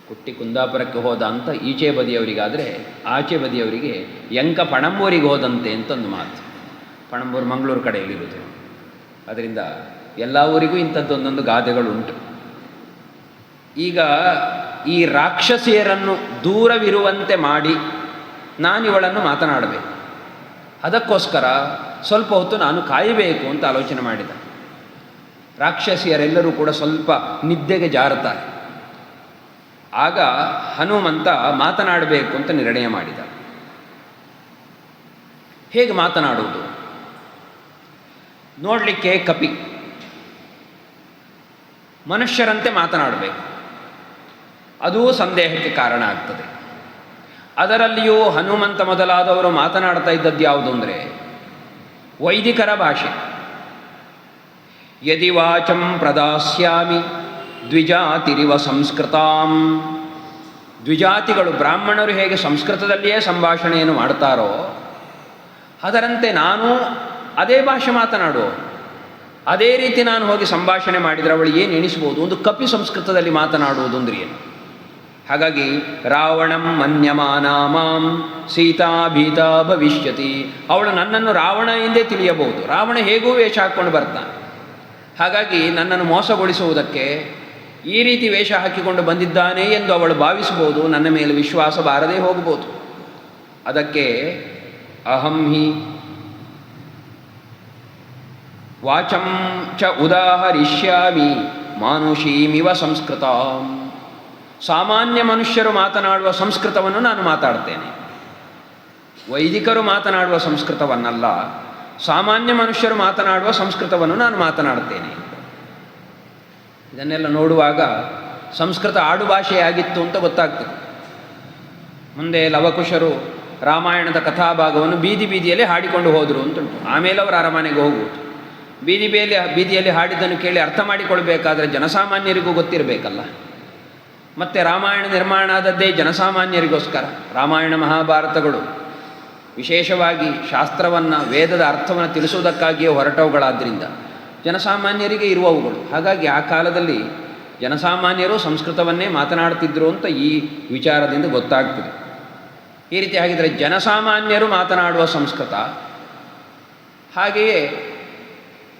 ಕುಟ್ಟಿ ಕುಂದಾಪುರಕ್ಕೆ ಹೋದ ಅಂತ ಈಚೆ ಬದಿಯವರಿಗಾದರೆ, ಆಚೆ ಬದಿಯವರಿಗೆ ಯಂಕ ಪಣಂಬೂರಿಗೆ ಹೋದಂತೆ ಅಂತೊಂದು ಮಾತು. ಪಣಂಬೂರು ಮಂಗಳೂರು ಕಡೆಯಲ್ಲಿರುವುದು. ಅದರಿಂದ ಎಲ್ಲ ಊರಿಗೂ ಇಂಥದ್ದೊಂದೊಂದು ಗಾದೆಗಳುಂಟು. ಈಗ ಈ ರಾಕ್ಷಸಿಯರನ್ನು ದೂರವಿರುವಂತೆ ಮಾಡಿ ನಾನಿವಳನ್ನು ಮಾತನಾಡಬೇಕು. ಅದಕ್ಕೋಸ್ಕರ ಸ್ವಲ್ಪ ಹೊತ್ತು ನಾನು ಕಾಯಬೇಕು ಅಂತ ಆಲೋಚನೆ ಮಾಡಿದ. ರಾಕ್ಷಸಿಯರೆಲ್ಲರೂ ಕೂಡ ಸ್ವಲ್ಪ ನಿದ್ದೆಗೆ ಜಾರುತ್ತಾರೆ. ಆಗ ಹನುಮಂತ ಮಾತನಾಡಬೇಕು ಅಂತ ನಿರ್ಣಯ ಮಾಡಿದ. ಹೇಗೆ ಮಾತನಾಡುವುದು? ನೋಡಲಿಕ್ಕೆ ಕಪಿ, ಮನುಷ್ಯರಂತೆ ಮಾತನಾಡಬೇಕು. ಅದೂ ಸಂದೇಹಕ್ಕೆ ಕಾರಣ ಆಗ್ತದೆ. ಅದರಲ್ಲಿಯೂ ಹನುಮಂತ ಮೊದಲಾದವರು ಮಾತನಾಡ್ತಾ ಇದ್ದದ್ದು ಯಾವುದು ಅಂದರೆ ವೈದಿಕರ ಭಾಷೆ. ಯದಿ ವಾಚಂ ಪ್ರದಾಸ್ಯಾಮಿ ದ್ವಿಜಾತಿರಿವ ಸಂಸ್ಕೃತಾಂ. ದ್ವಿಜಾತಿಗಳು ಬ್ರಾಹ್ಮಣರು ಹೇಗೆ ಸಂಸ್ಕೃತದಲ್ಲಿಯೇ ಸಂಭಾಷಣೆಯನ್ನು ಮಾಡ್ತಾರೋ ಅದರಂತೆ ನಾನು ಅದೇ ಭಾಷೆ ಮಾತನಾಡುವ. ಅದೇ ರೀತಿ ನಾನು ಹೋಗಿ ಸಂಭಾಷಣೆ ಮಾಡಿದರೆ ಅವಳು ಏನು ಎಣಿಸ್ಬೋದು? ಒಂದು ಕಪಿ ಸಂಸ್ಕೃತದಲ್ಲಿ ಮಾತನಾಡುವುದು ಅಂದರೆ ಏನು? ಹಾಗಾಗಿ ರಾವಣಂ ಮನ್ಯಮಾನ ಮಾಂ ಸೀತಾ ಭೀತಾ ಭವಿಷ್ಯತಿ. ಅವಳು ನನ್ನನ್ನು ರಾವಣ ಎಂದೇ ತಿಳಿಯಬಹುದು. ರಾವಣ ಹೇಗೂ ವೇಷ ಹಾಕ್ಕೊಂಡು ಬರ್ತಾನೆ. ಹಾಗಾಗಿ ನನ್ನನ್ನು ಮೋಸಗೊಳಿಸುವುದಕ್ಕೆ ಈ ರೀತಿ ವೇಷ ಹಾಕಿಕೊಂಡು ಬಂದಿದ್ದಾನೆ ಎಂದು ಅವಳು ಭಾವಿಸಬಹುದು. ನನ್ನ ಮೇಲೆ ವಿಶ್ವಾಸ ಬಾರದೇ ಹೋಗಬಹುದು. ಅದಕ್ಕೆ ಅಹಂ ಹಿ ವಾಚಂ ಚ ಉದಾಹರಿಷ್ಯಾಮಿ ಮಾನುಷೀಮಿವ ಸಂಸ್ಕೃತಾಂ. ಸಾಮಾನ್ಯ ಮನುಷ್ಯರು ಮಾತನಾಡುವ ಸಂಸ್ಕೃತವನ್ನು ನಾನು ಮಾತಾಡ್ತೇನೆ. ವೈದಿಕರು ಮಾತನಾಡುವ ಸಂಸ್ಕೃತವನ್ನಲ್ಲ, ಸಾಮಾನ್ಯ ಮನುಷ್ಯರು ಮಾತನಾಡುವ ಸಂಸ್ಕೃತವನ್ನು ನಾನು ಮಾತನಾಡ್ತೇನೆ. ಇದನ್ನೆಲ್ಲ ನೋಡುವಾಗ ಸಂಸ್ಕೃತ ಆಡುಭಾಷೆಯಾಗಿತ್ತು ಅಂತ ಗೊತ್ತಾಗ್ತದೆ. ಮುಂದೆ ಲವಕುಶರು ರಾಮಾಯಣದ ಕಥಾಭಾಗವನ್ನು ಬೀದಿ ಬೀದಿಯಲ್ಲಿ ಹಾಡಿಕೊಂಡು ಹೋದರು ಅಂತುಂಟು. ಆಮೇಲೆ ಅವರು ಅರಮನೆಗೆ ಹೋಗುವುದು. ಬೀದಿಯಲ್ಲಿ ಹಾಡಿದ್ದನ್ನು ಕೇಳಿ ಅರ್ಥ ಮಾಡಿಕೊಳ್ಬೇಕಾದ್ರೆ ಜನಸಾಮಾನ್ಯರಿಗೂ ಗೊತ್ತಿರಬೇಕಲ್ಲ. ಮತ್ತು ರಾಮಾಯಣ ನಿರ್ಮಾಣ ಆದದ್ದೇ ಜನಸಾಮಾನ್ಯರಿಗೋಸ್ಕರ. ರಾಮಾಯಣ ಮಹಾಭಾರತಗಳು ವಿಶೇಷವಾಗಿ ಶಾಸ್ತ್ರವನ್ನು, ವೇದದ ಅರ್ಥವನ್ನು ತಿಳಿಸುವುದಕ್ಕಾಗಿಯೇ ಹೊರಟವುಗಳಾದ್ದರಿಂದ ಜನಸಾಮಾನ್ಯರಿಗೆ ಇರುವವುಗಳು. ಹಾಗಾಗಿ ಆ ಕಾಲದಲ್ಲಿ ಜನಸಾಮಾನ್ಯರು ಸಂಸ್ಕೃತವನ್ನೇ ಮಾತನಾಡ್ತಿದ್ರು ಅಂತ ಈ ವಿಚಾರದಿಂದ ಗೊತ್ತಾಗ್ತದೆ. ಈ ರೀತಿ ಆಗಿದ್ದರೆ ಜನಸಾಮಾನ್ಯರು ಮಾತನಾಡುವ ಸಂಸ್ಕೃತ, ಹಾಗೆಯೇ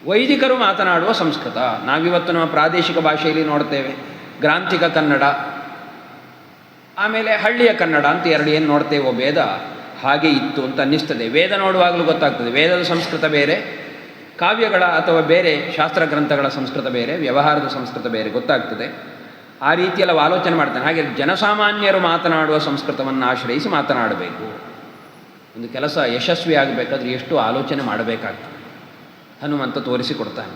ವೈದಿಕರು ಮಾತನಾಡುವ ಸಂಸ್ಕೃತ. ನಾವಿವತ್ತು ನಮ್ಮ ಪ್ರಾದೇಶಿಕ ಭಾಷೆಯಲ್ಲಿ ನೋಡ್ತೇವೆ, ಗ್ರಾಂಥಿಕ ಕನ್ನಡ, ಆಮೇಲೆ ಹಳ್ಳಿಯ ಕನ್ನಡ ಅಂತ ಎರಡು ಏನು ನೋಡ್ತೇವೋ ಭೇದ ಹಾಗೆ ಇತ್ತು ಅಂತ ಅನ್ನಿಸ್ತದೆ. ವೇದ ನೋಡುವಾಗಲೂ ಗೊತ್ತಾಗ್ತದೆ. ವೇದದ ಸಂಸ್ಕೃತ ಬೇರೆ, ಕಾವ್ಯಗಳ ಅಥವಾ ಬೇರೆ ಶಾಸ್ತ್ರ ಗ್ರಂಥಗಳ ಸಂಸ್ಕೃತ ಬೇರೆ, ವ್ಯವಹಾರದ ಸಂಸ್ಕೃತ ಬೇರೆ ಗೊತ್ತಾಗ್ತದೆ. ಆ ರೀತಿಯೆಲ್ಲ ಆಲೋಚನೆ ಮಾಡ್ತಾನೆ. ಹಾಗೆ ಜನಸಾಮಾನ್ಯರು ಮಾತನಾಡುವ ಸಂಸ್ಕೃತವನ್ನು ಆಶ್ರಯಿಸಿ ಮಾತನಾಡಬೇಕು. ಒಂದು ಕೆಲಸ ಯಶಸ್ವಿ ಆಗಬೇಕಾದ್ರೆ ಎಷ್ಟು ಆಲೋಚನೆ ಮಾಡಬೇಕಾಗ್ತದೆ ಹನುಮಂತ ತೋರಿಸಿಕೊಡ್ತಾನೆ.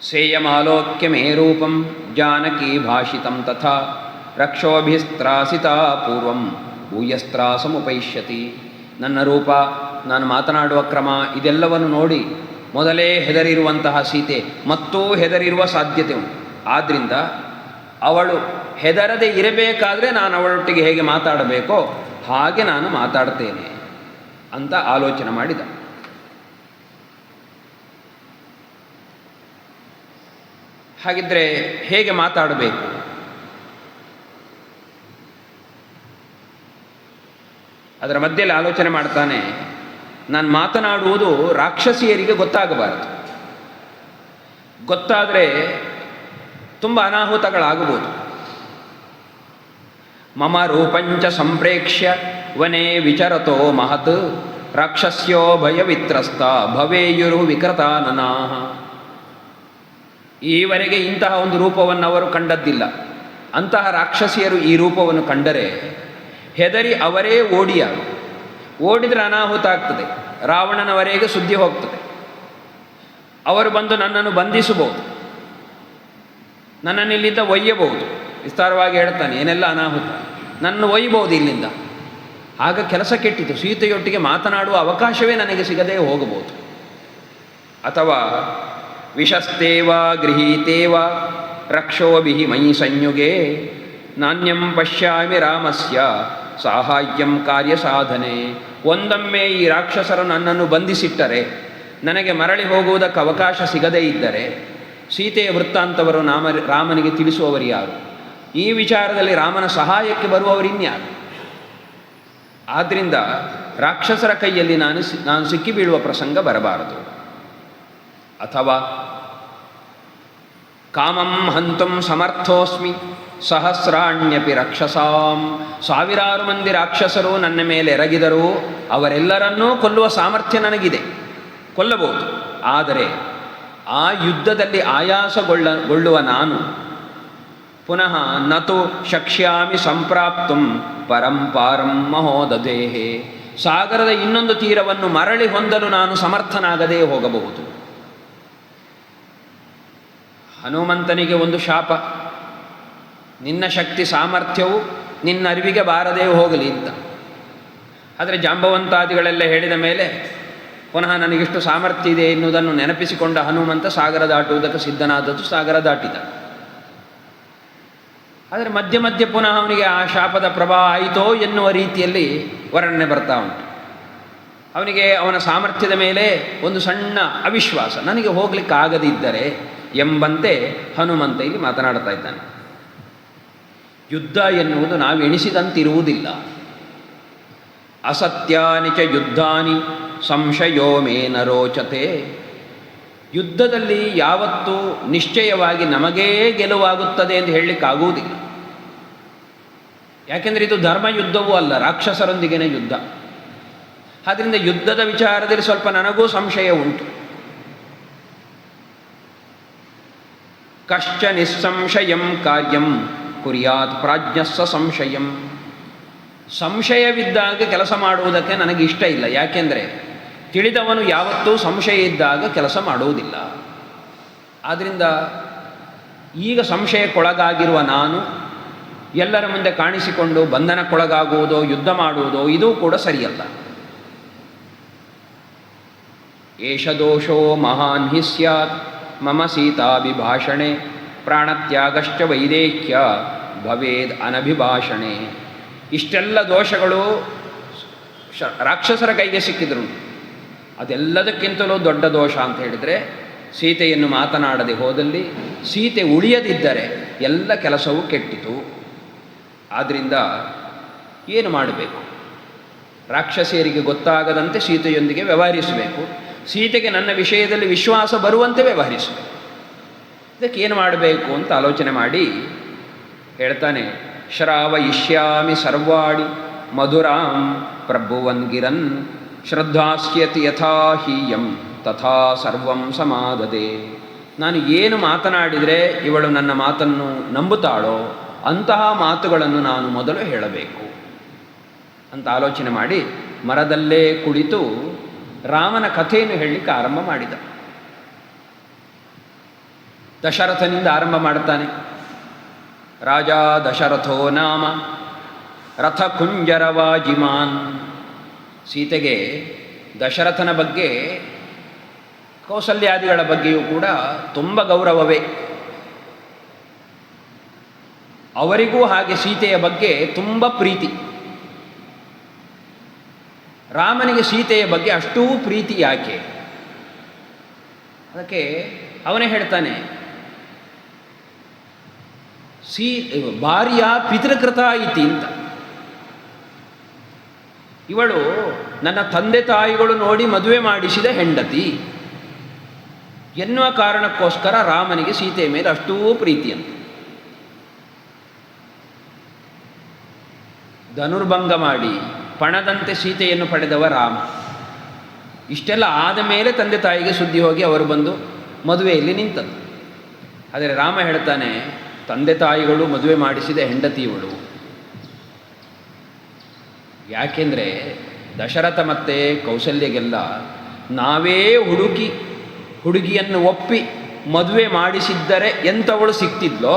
ಸೇಯಮಾಲೋಕ್ಯ ಮೇ ರೂಪಂ ಜಾನಕಿ ಭಾಷಿತಂ ತಥಾ ರಕ್ಷೋಭಿಸ್ತ್ರಾಸಿತಾ ಪೂರ್ವಂ ಭೂಯಸ್ತ್ರಾಸಮುಪೈಷ್ಯತಿ. ನನ್ನ ರೂಪ, ನಾನು ಮಾತನಾಡುವ ಕ್ರಮ ಇದೆಲ್ಲವನ್ನು ನೋಡಿ ಮೊದಲೇ ಹೆದರಿರುವಂತಹ ಸೀತೆ ಮತ್ತೂ ಹೆದರಿರುವ ಸಾಧ್ಯತೆ ಉಂಟು. ಆದ್ದರಿಂದ ಅವಳು ಹೆದರದೆ ಇರಬೇಕಾದ್ರೆ ನಾನು ಅವಳೊಟ್ಟಿಗೆ ಹೇಗೆ ಮಾತಾಡಬೇಕೋ ಹಾಗೆ ನಾನು ಮಾತಾಡ್ತೇನೆ ಅಂತ ಆಲೋಚನೆ ಮಾಡಿದ. ಹಾಗಿದ್ದರೆ ಹೇಗೆ ಮಾತಾಡಬೇಕು? ಅದರ ಮಧ್ಯೆಯಲ್ಲಿ ಆಲೋಚನೆ ಮಾಡ್ತಾನೆ, ನಾನು ಮಾತನಾಡುವುದು ರಾಕ್ಷಸಿಯರಿಗೆ ಗೊತ್ತಾಗಬಾರದು. ಗೊತ್ತಾದರೆ ತುಂಬ ಅನಾಹುತಗಳಾಗಬಹುದು. ಮಮ ರೂಪಂಚ ಸಂಪ್ರೇಕ್ಷ್ಯ ವನೇ ವಿಚರತೋ ಮಹತ್ ರಾಕ್ಷಸ್ಯೋ ಭಯವಿತ್ರಸ್ತ ಭವೇಯುರು ವಿಕೃತಾನನಾಹ. ಈವರೆಗೆ ಇಂತಹ ಒಂದು ರೂಪವನ್ನು ಅವರು ಕಂಡದ್ದಿಲ್ಲ. ಅಂತಹ ರಾಕ್ಷಸಿಯರು ಈ ರೂಪವನ್ನು ಕಂಡರೆ ಹೆದರಿ ಅವರೇ ಓಡಿದರೆ ಅನಾಹುತ ಆಗ್ತದೆ. ರಾವಣನವರೆಗೆ ಸುದ್ದಿ ಹೋಗ್ತದೆ. ಅವರು ಬಂದು ನನ್ನನ್ನು ಬಂಧಿಸಬಹುದು, ನನ್ನನ್ನು ಇಲ್ಲಿಂದ ಒಯ್ಯಬಹುದು. ವಿಸ್ತಾರವಾಗಿ ಹೇಳ್ತಾನೆ ಏನೆಲ್ಲ ಅನಾಹುತ, ನನ್ನ ಒಯ್ಯಬಹುದು ಇಲ್ಲಿಂದ. ಆಗ ಕೆಲಸ ಕೆಟ್ಟಿತು, ಸೀತೆಯೊಟ್ಟಿಗೆ ಮಾತನಾಡುವ ಅವಕಾಶವೇ ನನಗೆ ಸಿಗದೇ ಹೋಗಬಹುದು. ಅಥವಾ ವಿಷಸ್ತೇವ ಗೃಹೀತೇವ ರಕ್ಷೋಭಿಃ ಮಯಿ ಸಂಯುಗೆ ನಾಣ್ಯಂ ಪಶ್ಯಾಮಿ ರಾಮಸ್ಯ ಸಾಹಾಯ್ಯಂ ಕಾರ್ಯ ಸಾಧನೆ. ಒಂದೊಮ್ಮೆ ಈ ರಾಕ್ಷಸರು ನನ್ನನ್ನು ಬಂಧಿಸಿಟ್ಟರೆ, ನನಗೆ ಮರಳಿ ಹೋಗುವುದಕ್ಕೆ ಅವಕಾಶ ಸಿಗದೇ ಇದ್ದರೆ ಸೀತೆಯ ವೃತ್ತಾಂತವರು ರಾಮನಿಗೆ ತಿಳಿಸುವವರು ಯಾರು? ಈ ವಿಚಾರದಲ್ಲಿ ರಾಮನ ಸಹಾಯಕ್ಕೆ ಬರುವವರಿನ್ಯಾರು? ಆದ್ದರಿಂದ ರಾಕ್ಷಸರ ಕೈಯಲ್ಲಿ ನಾನು ಸಿಕ್ಕಿ ಬೀಳುವ ಪ್ರಸಂಗ ಬರಬಾರದು. ಅಥವಾ ಕಾಮಂ ಹಂತುಂ ಸಮರ್ಥೋಸ್ಮಿ ಸಹಸ್ರಾಣ್ಯಪಿ ರಾಕ್ಷಸಾಂ. ಸಾವಿರಾರು ಮಂದಿ ರಾಕ್ಷಸರು ನನ್ನ ಮೇಲೆ ಎರಗಿದರೂ ಅವರೆಲ್ಲರನ್ನೂ ಕೊಲ್ಲುವ ಸಾಮರ್ಥ್ಯ ನನಗಿದೆ, ಕೊಲ್ಲಬಹುದು. ಆದರೆ ಆ ಯುದ್ಧದಲ್ಲಿ ಆಯಾಸಗೊಳ್ಳುವ ನಾನು ಪುನಃ ನತು ಶಕ್ಷ್ಯಾಮಿ ಸಂಪ್ರಾಪ್ತುಂ ಪರಂಪಾರಂ ಮಹೋದಧೇಹೆ. ಸಾಗರದ ಇನ್ನೊಂದು ತೀರವನ್ನು ಮರಳಿ ಹೊಂದಲು ನಾನು ಸಮರ್ಥನಾಗದೇ ಹೋಗಬಹುದು. ಹನುಮಂತನಿಗೆ ಒಂದು ಶಾಪ, ನಿನ್ನ ಶಕ್ತಿ ಸಾಮರ್ಥ್ಯವು ನಿನ್ನ ಅರಿವಿಗೆ ಬಾರದೇ ಹೋಗಲಿ ಅಂತ. ಆದರೆ ಜಾಂಬವಂತಾದಿಗಳೆಲ್ಲ ಹೇಳಿದ ಮೇಲೆ ಪುನಃ ನನಗಿಷ್ಟು ಸಾಮರ್ಥ್ಯ ಇದೆ ಎನ್ನುವುದನ್ನು ನೆನಪಿಸಿಕೊಂಡ ಹನುಮಂತ ಸಾಗರ ದಾಟುವುದಕ್ಕೆ ಸಿದ್ಧನಾದದ್ದು, ಸಾಗರ ದಾಟಿದ. ಆದರೆ ಮಧ್ಯೆ ಮಧ್ಯೆ ಪುನಃ ಅವನಿಗೆ ಆ ಶಾಪದ ಪ್ರಭಾವ ಆಯಿತೋ ಎನ್ನುವ ರೀತಿಯಲ್ಲಿ ವರ್ಣನೆ ಬರ್ತಾ ಉಂಟು. ಅವನಿಗೆ ಅವನ ಸಾಮರ್ಥ್ಯದ ಮೇಲೆ ಒಂದು ಸಣ್ಣ ಅವಿಶ್ವಾಸ, ನನಗೆ ಹೋಗ್ಲಿಕ್ಕಾಗದಿದ್ದರೆ ಎಂಬಂತೆ ಹನುಮಂತ ಇಲ್ಲಿ ಮಾತನಾಡ್ತಾ ಇದ್ದಾನೆ. ಯುದ್ಧ ಎನ್ನುವುದು ನಾವು ಎಣಿಸಿದಂತಿರುವುದಿಲ್ಲ. ಅಸತ್ಯಾನಿ ಚ ಯುದ್ಧಾನಿ ಸಂಶಯೋ ಮೇ ನ ರೋಚತೆ. ಯುದ್ಧದಲ್ಲಿ ಯಾವತ್ತೂ ನಿಶ್ಚಯವಾಗಿ ನಮಗೇ ಗೆಲುವಾಗುತ್ತದೆ ಎಂದು ಹೇಳಲಿಕ್ಕಾಗುವುದಿಲ್ಲ. ಯಾಕೆಂದರೆ ಇದು ಧರ್ಮಯುದ್ಧವೂ ಅಲ್ಲ, ರಾಕ್ಷಸರೊಂದಿಗಿನ ಯುದ್ಧ. ಆದ್ದರಿಂದ ಯುದ್ಧದ ವಿಚಾರದಲ್ಲಿ ಸ್ವಲ್ಪ ನನಗೂ ಸಂಶಯ ಉಂಟು. ಕಶ್ಚ ನಿಸ್ಸಂಶಯಂ ಕಾರ್ಯಂ ಕುರ್ಯಾತ್ ಪ್ರಾಜ್ಞಸ್ಸ ಸಂಶಯಂ. ಸಂಶಯವಿದ್ದಾಗ ಕೆಲಸ ಮಾಡುವುದಕ್ಕೆ ನನಗೆ ಇಷ್ಟ ಇಲ್ಲ. ಯಾಕೆಂದರೆ ತಿಳಿದವನು ಯಾವತ್ತೂ ಸಂಶಯ ಇದ್ದಾಗ ಕೆಲಸ ಮಾಡುವುದಿಲ್ಲ. ಆದ್ದರಿಂದ ಈಗ ಸಂಶಯಕ್ಕೊಳಗಾಗಿರುವ ನಾನು ಎಲ್ಲರ ಮುಂದೆ ಕಾಣಿಸಿಕೊಂಡು ಬಂಧನಕ್ಕೊಳಗಾಗುವುದೋ ಯುದ್ಧ ಮಾಡುವುದೋ ಇದೂ ಕೂಡ ಸರಿಯಲ್ಲ. ಏಷ ದೋಷೋ ಮಹಾನ್ ಹಿ ಸ್ಯಾತ್ ಮಮ ಸೀತಾಭಿಭಾಷಣೆ ಪ್ರಾಣತ್ಯಾಗಶ್ಚ ವೈದೇಹ್ಯ ಭವೇದ್ ಅನಭಿಭಾಷಣೆ. ಇಷ್ಟೆಲ್ಲ ದೋಷಗಳು ರಾಕ್ಷಸರ ಕೈಗೆ ಸಿಕ್ಕಿದ್ರು. ಅದೆಲ್ಲದಕ್ಕಿಂತಲೂ ದೊಡ್ಡ ದೋಷ ಅಂತ ಹೇಳಿದರೆ ಸೀತೆಯನ್ನು ಮಾತನಾಡದೆ ಹೋದಲ್ಲಿ, ಸೀತೆ ಉಳಿಯದಿದ್ದರೆ ಎಲ್ಲ ಕೆಲಸವೂ ಕೆಟ್ಟಿತು. ಆದ್ದರಿಂದ ಏನು ಮಾಡಬೇಕು? ರಾಕ್ಷಸಿಯರಿಗೆ ಗೊತ್ತಾಗದಂತೆ ಸೀತೆಯೊಂದಿಗೆ ವ್ಯವಹರಿಸಬೇಕು. ಸೀತೆಗೆ ನನ್ನ ವಿಷಯದಲ್ಲಿ ವಿಶ್ವಾಸ ಬರುವಂತೆ ವ್ಯವಹರಿಸಬೇಕು. ಇದಕ್ಕೆ ಏನು ಮಾಡಬೇಕು ಅಂತ ಆಲೋಚನೆ ಮಾಡಿ ಹೇಳ್ತಾನೆ, ಶ್ರಾವಯಿಷ್ಯಾಮಿ ಸರ್ವಾಣಿ ಮಧುರಾಂ ಪ್ರಭುವನ್ ಗಿರನ್ ಶ್ರದ್ಧಾಸ್ಯತಿ ಯಥಾ ಹೀಯಂ ತಥಾ ಸರ್ವಂ ಸಮಾದದೆ. ನಾನು ಏನು ಮಾತನಾಡಿದರೆ ಇವಳು ನನ್ನ ಮಾತನ್ನು ನಂಬುತ್ತಾಳೋ ಅಂತಹ ಮಾತುಗಳನ್ನು ನಾನು ಮೊದಲು ಹೇಳಬೇಕು ಅಂತ ಆಲೋಚನೆ ಮಾಡಿ ಮರದಲ್ಲೇ ಕುಳಿತು ರಾಮನ ಕಥೆಯನ್ನು ಹೇಳಲಿಕ್ಕೆ ಆರಂಭ ಮಾಡಿದ. ದಶರಥನಿಂದ ಆರಂಭ ಮಾಡ್ತಾನೆ. ರಾಜ ದಶರಥೋ ನಾಮ ರಥಕುಂಜರವಾಜಿಮಾನ್. ಸೀತೆಗೆ ದಶರಥನ ಬಗ್ಗೆ, ಕೌಸಲ್ಯಾದಿಗಳ ಬಗ್ಗೆಯೂ ಕೂಡ ತುಂಬ ಗೌರವವೇ. ಅವರಿಗೂ ಹಾಗೆ ಸೀತೆಯ ಬಗ್ಗೆ ತುಂಬ ಪ್ರೀತಿ. ರಾಮನಿಗೆ ಸೀತೆಯ ಬಗ್ಗೆ ಅಷ್ಟೂ ಪ್ರೀತಿ ಯಾಕೆ? ಅದಕ್ಕೆ ಅವನೇ ಹೇಳ್ತಾನೆ, ಭಾರ್ಯ ಪಿತೃಕೃತ ಇತಿ ಅಂತ. ಇವಳು ನನ್ನ ತಂದೆ ತಾಯಿಗಳು ನೋಡಿ ಮದುವೆ ಮಾಡಿಸಿದ ಹೆಂಡತಿ ಎನ್ನುವ ಕಾರಣಕ್ಕೋಸ್ಕರ ರಾಮನಿಗೆ ಸೀತೆಯ ಮೇಲೆ ಅಷ್ಟೂ ಪ್ರೀತಿ ಅಂತ. ಧನುರ್ಭಂಗ ಮಾಡಿ ಪಣದಂತೆ ಸೀತೆಯನ್ನು ಪಡೆದವ ರಾಮ. ಇಷ್ಟೆಲ್ಲ ಆದ ಮೇಲೆ ತಂದೆ ತಾಯಿಗೆ ಸುದ್ದಿ ಹೋಗಿ ಅವರು ಬಂದು ಮದುವೆಯಲ್ಲಿ ನಿಂತದ್ದು. ಆದರೆ ರಾಮ ಹೇಳ್ತಾನೆ, ತಂದೆ ತಾಯಿಗಳು ಮದುವೆ ಮಾಡಿಸಿದ ಹೆಂಡತಿ ಇವಳು. ಯಾಕೆಂದರೆ ದಶರಥ ಮತ್ತು ಕೌಸಲ್ಯಗೆಲ್ಲ ನಾವೇ ಹುಡುಕಿ ಹುಡುಗಿಯನ್ನು ಒಪ್ಪಿ ಮದುವೆ ಮಾಡಿಸಿದ್ದರೆ ಎಂಥವಳು ಸಿಕ್ತಿದ್ಲೋ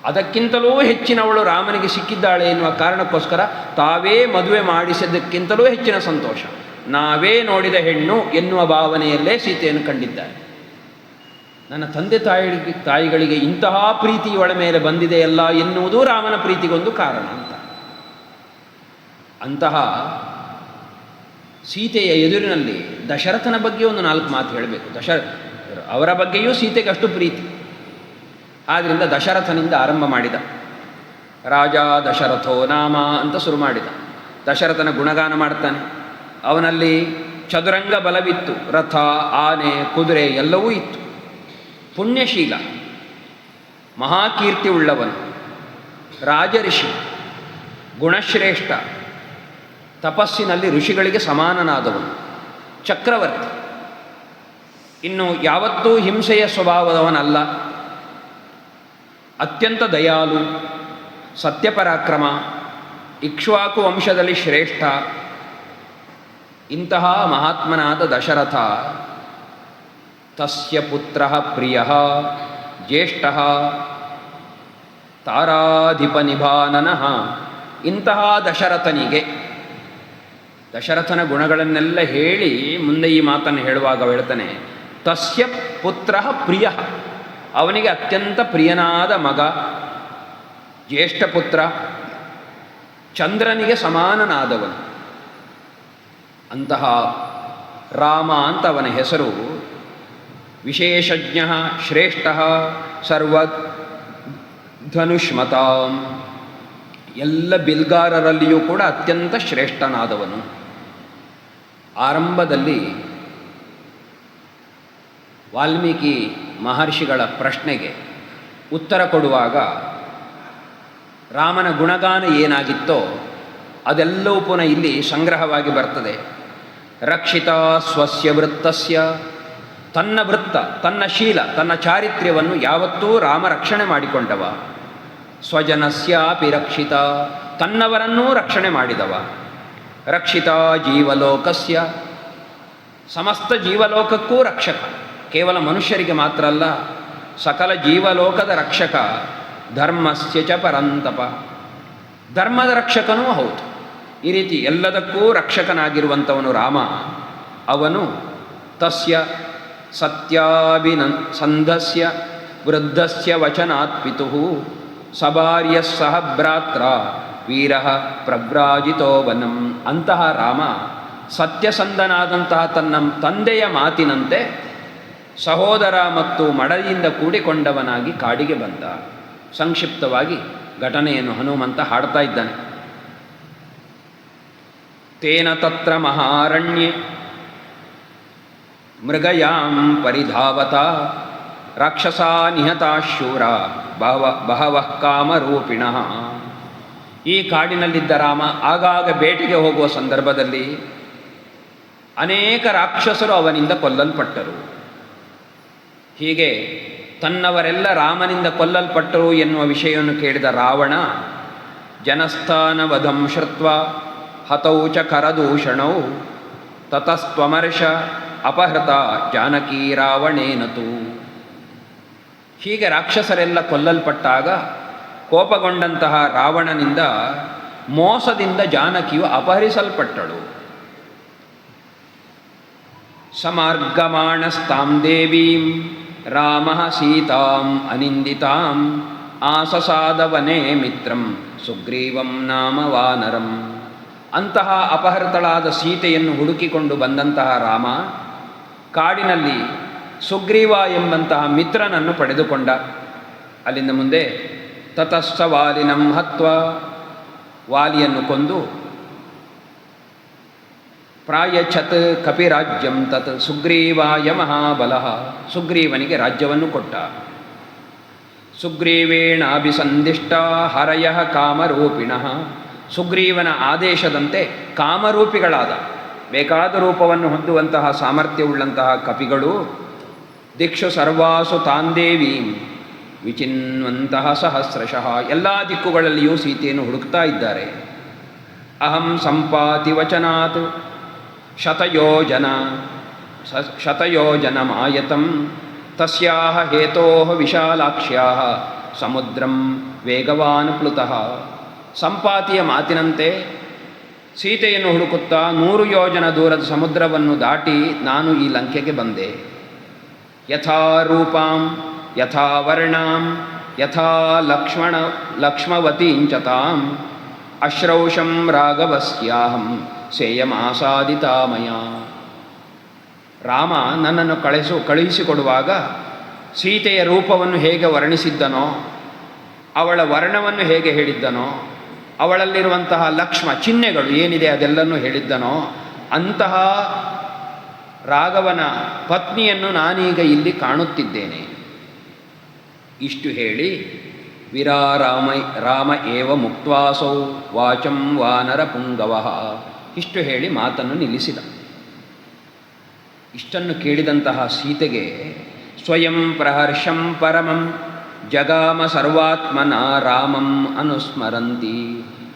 ಅದಕ್ಕಿಂತಲೂ ಹೆಚ್ಚಿನವಳು ರಾಮನಿಗೆ ಸಿಕ್ಕಿದ್ದಾಳೆ ಎನ್ನುವ ಕಾರಣಕ್ಕೋಸ್ಕರ ತಾವೇ ಮದುವೆ ಮಾಡಿಸಿದ್ದಕ್ಕಿಂತಲೂ ಹೆಚ್ಚಿನ ಸಂತೋಷ, ನಾವೇ ನೋಡಿದ ಹೆಣ್ಣು ಎನ್ನುವ ಭಾವನೆಯಲ್ಲೇ ಸೀತೆಯನ್ನು ಕಂಡಿದ್ದಾರೆ. ನನ್ನ ತಂದೆ ತಾಯಿಗಳಿಗೆ ಇಂತಹ ಪ್ರೀತಿ ಇವಳ ಮೇಲೆ ಬಂದಿದೆಯಲ್ಲ ಎನ್ನುವುದು ರಾಮನ ಪ್ರೀತಿಗೊಂದು ಕಾರಣ ಅಂತ. ಅಂತಹ ಸೀತೆಯ ಎದುರಿನಲ್ಲಿ ದಶರಥನ ಬಗ್ಗೆ ಒಂದು 4 ಮಾತು ಹೇಳಬೇಕು. ಅವರ ಬಗ್ಗೆಯೂ ಸೀತೆಗೆ ಅಷ್ಟು ಪ್ರೀತಿ. ಆದ್ದರಿಂದ ದಶರಥನಿಂದ ಆರಂಭ ಮಾಡಿದ. ರಾಜ ದಶರಥೋ ನಾಮ ಅಂತ ಶುರು ಮಾಡಿದ. ದಶರಥನ ಗುಣಗಾನ ಮಾಡ್ತಾನೆ. ಅವನಲ್ಲಿ ಚದುರಂಗ ಬಲವಿತ್ತು, ರಥ, ಆನೆ, ಕುದುರೆ ಎಲ್ಲವೂ ಇತ್ತು. ಪುಣ್ಯಶೀಲ, ಮಹಾಕೀರ್ತಿ ಉಳ್ಳವನು, ರಾಜಋಷಿ, ಗುಣಶ್ರೇಷ್ಠ, ತಪಸ್ಸಿನಲ್ಲಿ ಋಷಿಗಳಿಗೆ ಸಮಾನನಾದವನು, ಚಕ್ರವರ್ತಿ. ಇನ್ನು ಯಾವತ್ತೂ ಹಿಂಸೆಯ ಸ್ವಭಾವದವನಲ್ಲ. ಅತ್ಯಂತ ದಯಾಲು, ಸತ್ಯಪರಾಕ್ರಮ, ಇಕ್ಷ್ವಾಕು ವಂಶದಲ್ಲಿ ಶ್ರೇಷ್ಠ. ಇಂತಹ ಮಹಾತ್ಮನಾದ ದಶರಥ ತಸ್ಯ ಪುತ್ರ ಪ್ರಿಯ ಜ್ಯೇಷ್ಠ ತಾರಾಧಿಪನಿಭಾನನಃ. ಇಂತಹ ದಶರಥನಿಗೆ ದಶರಥನ ಗುಣಗಳನ್ನೆಲ್ಲ ಹೇಳಿ ಮುಂದೆ ಈ ಮಾತನ್ನು ಹೇಳುವಾಗ ಹೇಳ್ತಾನೆ, ತಸ್ಯ ಪುತ್ರ ಪ್ರಿಯ, ಅವನಿಗೆ ಅತ್ಯಂತ ಪ್ರಿಯನಾದ ಮಗ, ಜ್ಯೇಷ್ಠ ಪುತ್ರ, ಚಂದ್ರನಿಗೆ ಸಮಾನನಾದವನು. ಅಂತಹ ರಾಮ ಅಂತ ಅವನ ಹೆಸರು. ವಿಶೇಷಜ್ಞ ಶ್ರೇಷ್ಠ ಸರ್ವಧನುಷ್ಮತಾಂ, ಎಲ್ಲ ಬಿಲ್ಗಾರರಲ್ಲಿಯೂ ಕೂಡ ಅತ್ಯಂತ ಶ್ರೇಷ್ಠನಾದವನು. ಆರಂಭದಲ್ಲಿ ವಾಲ್ಮೀಕಿ ಮಹರ್ಷಿಗಳ ಪ್ರಶ್ನೆಗೆ ಉತ್ತರ ಕೊಡುವಾಗ ರಾಮನ ಗುಣಗಾನ ಏನಾಗಿತ್ತೋ ಅದೆಲ್ಲವೂ ಪುನಃ ಇಲ್ಲಿ ಸಂಗ್ರಹವಾಗಿ ಬರ್ತದೆ. ರಕ್ಷಿತ ಸ್ವಸ್ಯ ವೃತ್ತಸ್ಯ, ತನ್ನ ವೃತ್ತ, ತನ್ನ ಶೀಲ, ತನ್ನ ಚಾರಿತ್ರ್ಯವನ್ನು ಯಾವತ್ತೂ ರಾಮ ರಕ್ಷಣೆ ಮಾಡಿಕೊಂಡವ. ಸ್ವಜನಸ್ಯಾಪಿ ರಕ್ಷಿತ, ತನ್ನವರನ್ನೂ ರಕ್ಷಣೆ ಮಾಡಿದವ. ರಕ್ಷಿತ ಜೀವಲೋಕಸ್ಯ, ಸಮಸ್ತ ಜೀವಲೋಕಕ್ಕೂ ರಕ್ಷಕ, ಕೇವಲ ಮನುಷ್ಯರಿಗೆ ಮಾತ್ರ ಅಲ್ಲ, ಸಕಲ ಜೀವಲೋಕದ ರಕ್ಷಕ. ಧರ್ಮಸ್ಯ ಚ ಪರಂತಪ, ಧರ್ಮದ ರಕ್ಷಕನೂ ಹೌದು. ಈ ರೀತಿ ಎಲ್ಲದಕ್ಕೂ ರಕ್ಷಕನಾಗಿರುವಂಥವನು ರಾಮ. ಅವನು ತಸ್ಯ ಸತ್ಯಾಭಿಸಂಧಸ್ಯ ವೃದ್ಧಸ್ಯ ವಚನಾತ್ ಪಿತುಃ ಸಭಾರ್ಯ ಸಹ ಭ್ರಾತ್ರ ವೀರ ಪ್ರವ್ರಾಜಿತೋ ವನಂ. ಅಂತಹ ರಾಮ ಸತ್ಯಸಂಧನಾದಂತಹ ತನ್ನ ತಂದೆಯ ಮಾತಿನಂತೆ ಸಹೋದರ ಮತ್ತು ಮಡದಿಯಿಂದ ಕೂಡಿಕೊಂಡವನಾಗಿ ಕಾಡಿಗೆ ಬಂದ. ಸಂಕ್ಷಿಪ್ತವಾಗಿ ಘಟನೆಯನ್ನು ಹನುಮಂತ ಹಾಡ್ತಾ ಇದ್ದಾನೆ. ತೇನ ತತ್ರ ಮಹಾರಣ್ಯೆ ಮೃಗಯಾಂ ಪರಿಧಾವತ ರಾಕ್ಷಸಾ ನಿಹತಾ ಶೂರ ಬಹವಃ ಕಾಮರೂಪಿಣಃ. ಈ ಕಾಡಿನಲ್ಲಿದ್ದ ರಾಮ ಆಗಾಗ ಬೇಟೆಗೆ ಹೋಗುವ ಸಂದರ್ಭದಲ್ಲಿ ಅನೇಕ ರಾಕ್ಷಸರು ಅವನಿಂದ ಕೊಲ್ಲಲ್ಪಟ್ಟರು. ಹೀಗೆ ತನ್ನವರೆಲ್ಲ ರಾಮನಿಂದ ಕೊಲ್ಲಲ್ಪಟ್ಟರು ಎನ್ನುವ ವಿಷಯವನ್ನು ಕೇಳಿದ ರಾವಣ ಜನಸ್ಥಾನವಧಂ ಶ್ರುತ್ವ ಹತೌ ಚ ಕರದೂಷಣೌ ತತಸ್ತ್ವಮರ್ಷ ಅಪಹೃತ ಜಾನಕಿ ರಾವಣೇನತು. ಹೀಗೆ ರಾಕ್ಷಸರೆಲ್ಲ ಕೊಲ್ಲಲ್ಪಟ್ಟಾಗ ಕೋಪಗೊಂಡಂತಹ ರಾವಣನಿಂದ ಮೋಸದಿಂದ ಜಾನಕಿಯು ಅಪಹರಿಸಲ್ಪಟ್ಟಳು. ಸಮಾರ್ಗಮಾಣಸ್ತಾಂ ದೇವೀಂ ರಾಮ ಸೀತಾಂ ಅನಿಂದಿತಾಂ ಆಸಸಾದವನೇ ಮಿತ್ರಂ ಸುಗ್ರೀವಂ ನಾಮ ವಾನರಂ. ಅಂತಹ ಅಪಹೃತಳಾದ ಸೀತೆಯನ್ನು ಹುಡುಕಿಕೊಂಡು ಬಂದಂತಹ ರಾಮ ಕಾಡಿನಲ್ಲಿ ಸುಗ್ರೀವ ಎಂಬಂತಹ ಮಿತ್ರನನ್ನು ಪಡೆದುಕೊಂಡ. ಅಲ್ಲಿಂದ ಮುಂದೆ ತತಸ್ಸ ವಾಲಿನಂ ಹತ್ವ, ವಾಲಿಯನ್ನು ಕೊಂದು ಪ್ರಾಯಚ್ಛತ್ ಕಪಿರಾಜ್ಯಂ ತತ್ ಸುಗ್ರೀವಾಯ ಮಹಾಬಲಃ, ಸುಗ್ರೀವನಿಗೆ ರಾಜ್ಯವನ್ನು ಕೊಟ್ಟ. ಸುಗ್ರೀವೇಣಾಭಿಸಂದಿಷ್ಟ ಹರಯಃ ಕಾಮರೂಪಿಣಃ, ಸುಗ್ರೀವನ ಆದೇಶದಂತೆ ಕಾಮರೂಪಿಗಳಾದ ಬೇಕಾದ ರೂಪವನ್ನು ಹೊಂದುವಂತಹ ಸಾಮರ್ಥ್ಯವುಳ್ಳಂತಹ ಕಪಿಗಳು ದಿಕ್ಷು ಸರ್ವಾಸು ತಾಂದೇವೀಂ ವಿಚಿನ್ವಂತಹ ಸಹಸ್ರಶಃ, ಎಲ್ಲ ದಿಕ್ಕುಗಳಲ್ಲಿಯೂ ಸೀತೆಯನ್ನು ಹುಡುಕ್ತಾ ಇದ್ದಾರೆ. ಅಹಂ ಸಂಪಾತಿ ವಚನಾತ್ ಶತಯೋಜನ ಶತಯೋಜನಮಾಯತಂ ತಸ್ಯಾಹ ಹೇತೋಃ ವಿಶಾಲಾಕ್ಷ್ಯಾಃ ಸಮುದ್ರಂ ವೇಗವಾನ್ ಪ್ಲುತಃ. ಸಂಪಾತಿಯ ಮಾತಿನಂತೆ ಸೀತೆಯನ್ನು ಹುಡುಕುತ್ತಾ 100 ಯೋಜನ ದೂರದ ಸಮುದ್ರವನ್ನು ದಾಟಿ ನಾನು ಈ ಲಂಕೆಗೆ ಬಂದೆ. ಯಥಾ ರೂಪಾಂ ಯಥಾ ವರ್ಣಾಂ ಯಥಾ ಲಕ್ಷ್ಮವತೀಂಚತಾಂ ಅಶ್ರೌಷಂ ರಾಘವಸ್ಯಾಹಂ ಸೇಯಮಾಸಾದಿತಾ ಮಯಾ. ರಾಮ ನನ್ನನ್ನು ಕಳುಹಿಸಿಕೊಡುವಾಗ ಸೀತೆಯ ರೂಪವನ್ನು ಹೇಗೆ ವರ್ಣಿಸಿದ್ದನೋ, ಅವಳ ವರ್ಣವನ್ನು ಹೇಗೆ ಹೇಳಿದ್ದನೋ, ಅವಳಲ್ಲಿರುವಂತಹ ಲಕ್ಷ್ಮ ಚಿಹ್ನೆಗಳು ಏನಿದೆ ಅದೆಲ್ಲನೂ ಹೇಳಿದ್ದನೋ, ಅಂತಹ ರಾಘವನ ಪತ್ನಿಯನ್ನು ನಾನೀಗ ಇಲ್ಲಿ ಕಾಣುತ್ತಿದ್ದೇನೆ. ಇಷ್ಟು ಹೇಳಿ ರಾಮ ಏವ ಮುಕ್ತ್ವಾಸೌ ವಾಚಂ ವಾನರ ಪುಂಗವಃ, ಇಷ್ಟು ಹೇಳಿ ಮಾತನ್ನು ನಿಲ್ಲಿಸಿದ. ಇಷ್ಟನ್ನು ಕೇಳಿದಂತಹ ಸೀತೆಗೆ ಸ್ವಯಂ ಪ್ರಹರ್ಷಂ ಪರಮಂ ಜಗಾಮ ಸರ್ವಾತ್ಮನ ರಾಮಂ ಅನುಸ್ಮರಂತಿ.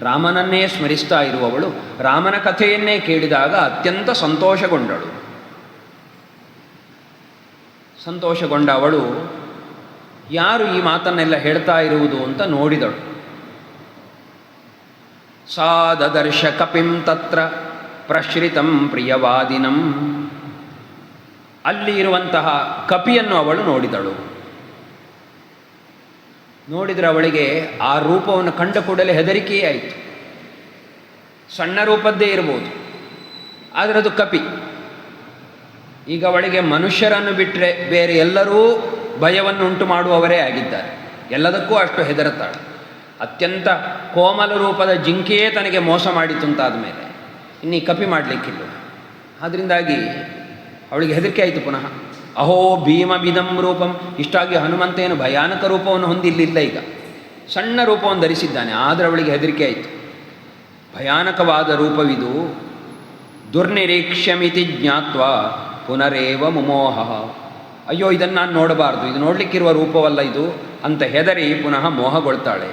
ರಾಮನನ್ನೇ ಸ್ಮರಿಸ್ತಾ ಇರುವವಳು ರಾಮನ ಕಥೆಯನ್ನೇ ಕೇಳಿದಾಗ ಅತ್ಯಂತ ಸಂತೋಷಗೊಂಡಳು. ಸಂತೋಷಗೊಂಡ ಅವಳು ಯಾರು ಈ ಮಾತನ್ನೆಲ್ಲ ಹೇಳ್ತಾ ಇರುವುದು ಅಂತ ನೋಡಿದಳು. ಸಾ ದದರ್ಶ ಕಪಿಂ ತತ್ರ ಪ್ರಶ್ರಿತಂ ಪ್ರಿಯವಾದಿನಂ. ಅಲ್ಲಿ ಇರುವಂತಹ ಕಪಿಯನ್ನು ಅವಳು ನೋಡಿದಳು. ನೋಡಿದರೆ ಅವಳಿಗೆ ಆ ರೂಪವನ್ನು ಕಂಡ ಕೂಡಲೇ ಹೆದರಿಕೆಯೇ ಆಯಿತು. ಸಣ್ಣ ರೂಪದ್ದೇ ಇರಬಹುದು, ಆದರೆ ಅದು ಕಪಿ. ಈಗ ಅವಳಿಗೆ ಮನುಷ್ಯರನ್ನು ಬಿಟ್ಟರೆ ಬೇರೆ ಎಲ್ಲರೂ ಭಯವನ್ನು ಉಂಟು ಮಾಡುವವರೇ ಆಗಿದ್ದಾರೆ. ಎಲ್ಲದಕ್ಕೂ ಅಷ್ಟು ಹೆದರುತ್ತಾಳೆ. ಅತ್ಯಂತ ಕೋಮಲ ರೂಪದ ಜಿಂಕೆಯೇ ತನಗೆ ಮೋಸ ಮಾಡಿತು ಅಂತಾದ ಮೇಲೆ ಇನ್ನೀ ಕಪಿ ಮಾಡಲಿಕ್ಕಿಲ್ಲ. ಆದ್ದರಿಂದಾಗಿ ಅವಳಿಗೆ ಹೆದರಿಕೆ ಆಯಿತು ಪುನಃ. ಅಹೋ ಭೀಮಬಿದಂ ರೂಪಂ. ಇಷ್ಟಾಗಿ ಹನುಮಂತೇನು ಭಯಾನಕ ರೂಪವನ್ನು ಹೊಂದಿಲ್ಲ, ಈಗ ಸಣ್ಣ ರೂಪವನ್ನು ಧರಿಸಿದ್ದಾನೆ. ಆದರೆ ಅವಳಿಗೆ ಹೆದರಿಕೆ ಆಯಿತು. ಭಯಾನಕವಾದ ರೂಪವಿದು. ದುರ್ನಿರೀಕ್ಷ್ಯಮಿತಿ ಜ್ಞಾತ್ವಾ ಪುನರೇವ ಮುಮೋಹ. ಅಯ್ಯೋ, ಇದನ್ನು ನಾನು ನೋಡಬಾರ್ದು, ಇದು ನೋಡಲಿಕ್ಕಿರುವ ರೂಪವಲ್ಲ ಇದು ಅಂತ ಹೆದರಿ ಪುನಃ ಮೋಹಗೊಳ್ತಾಳೆ.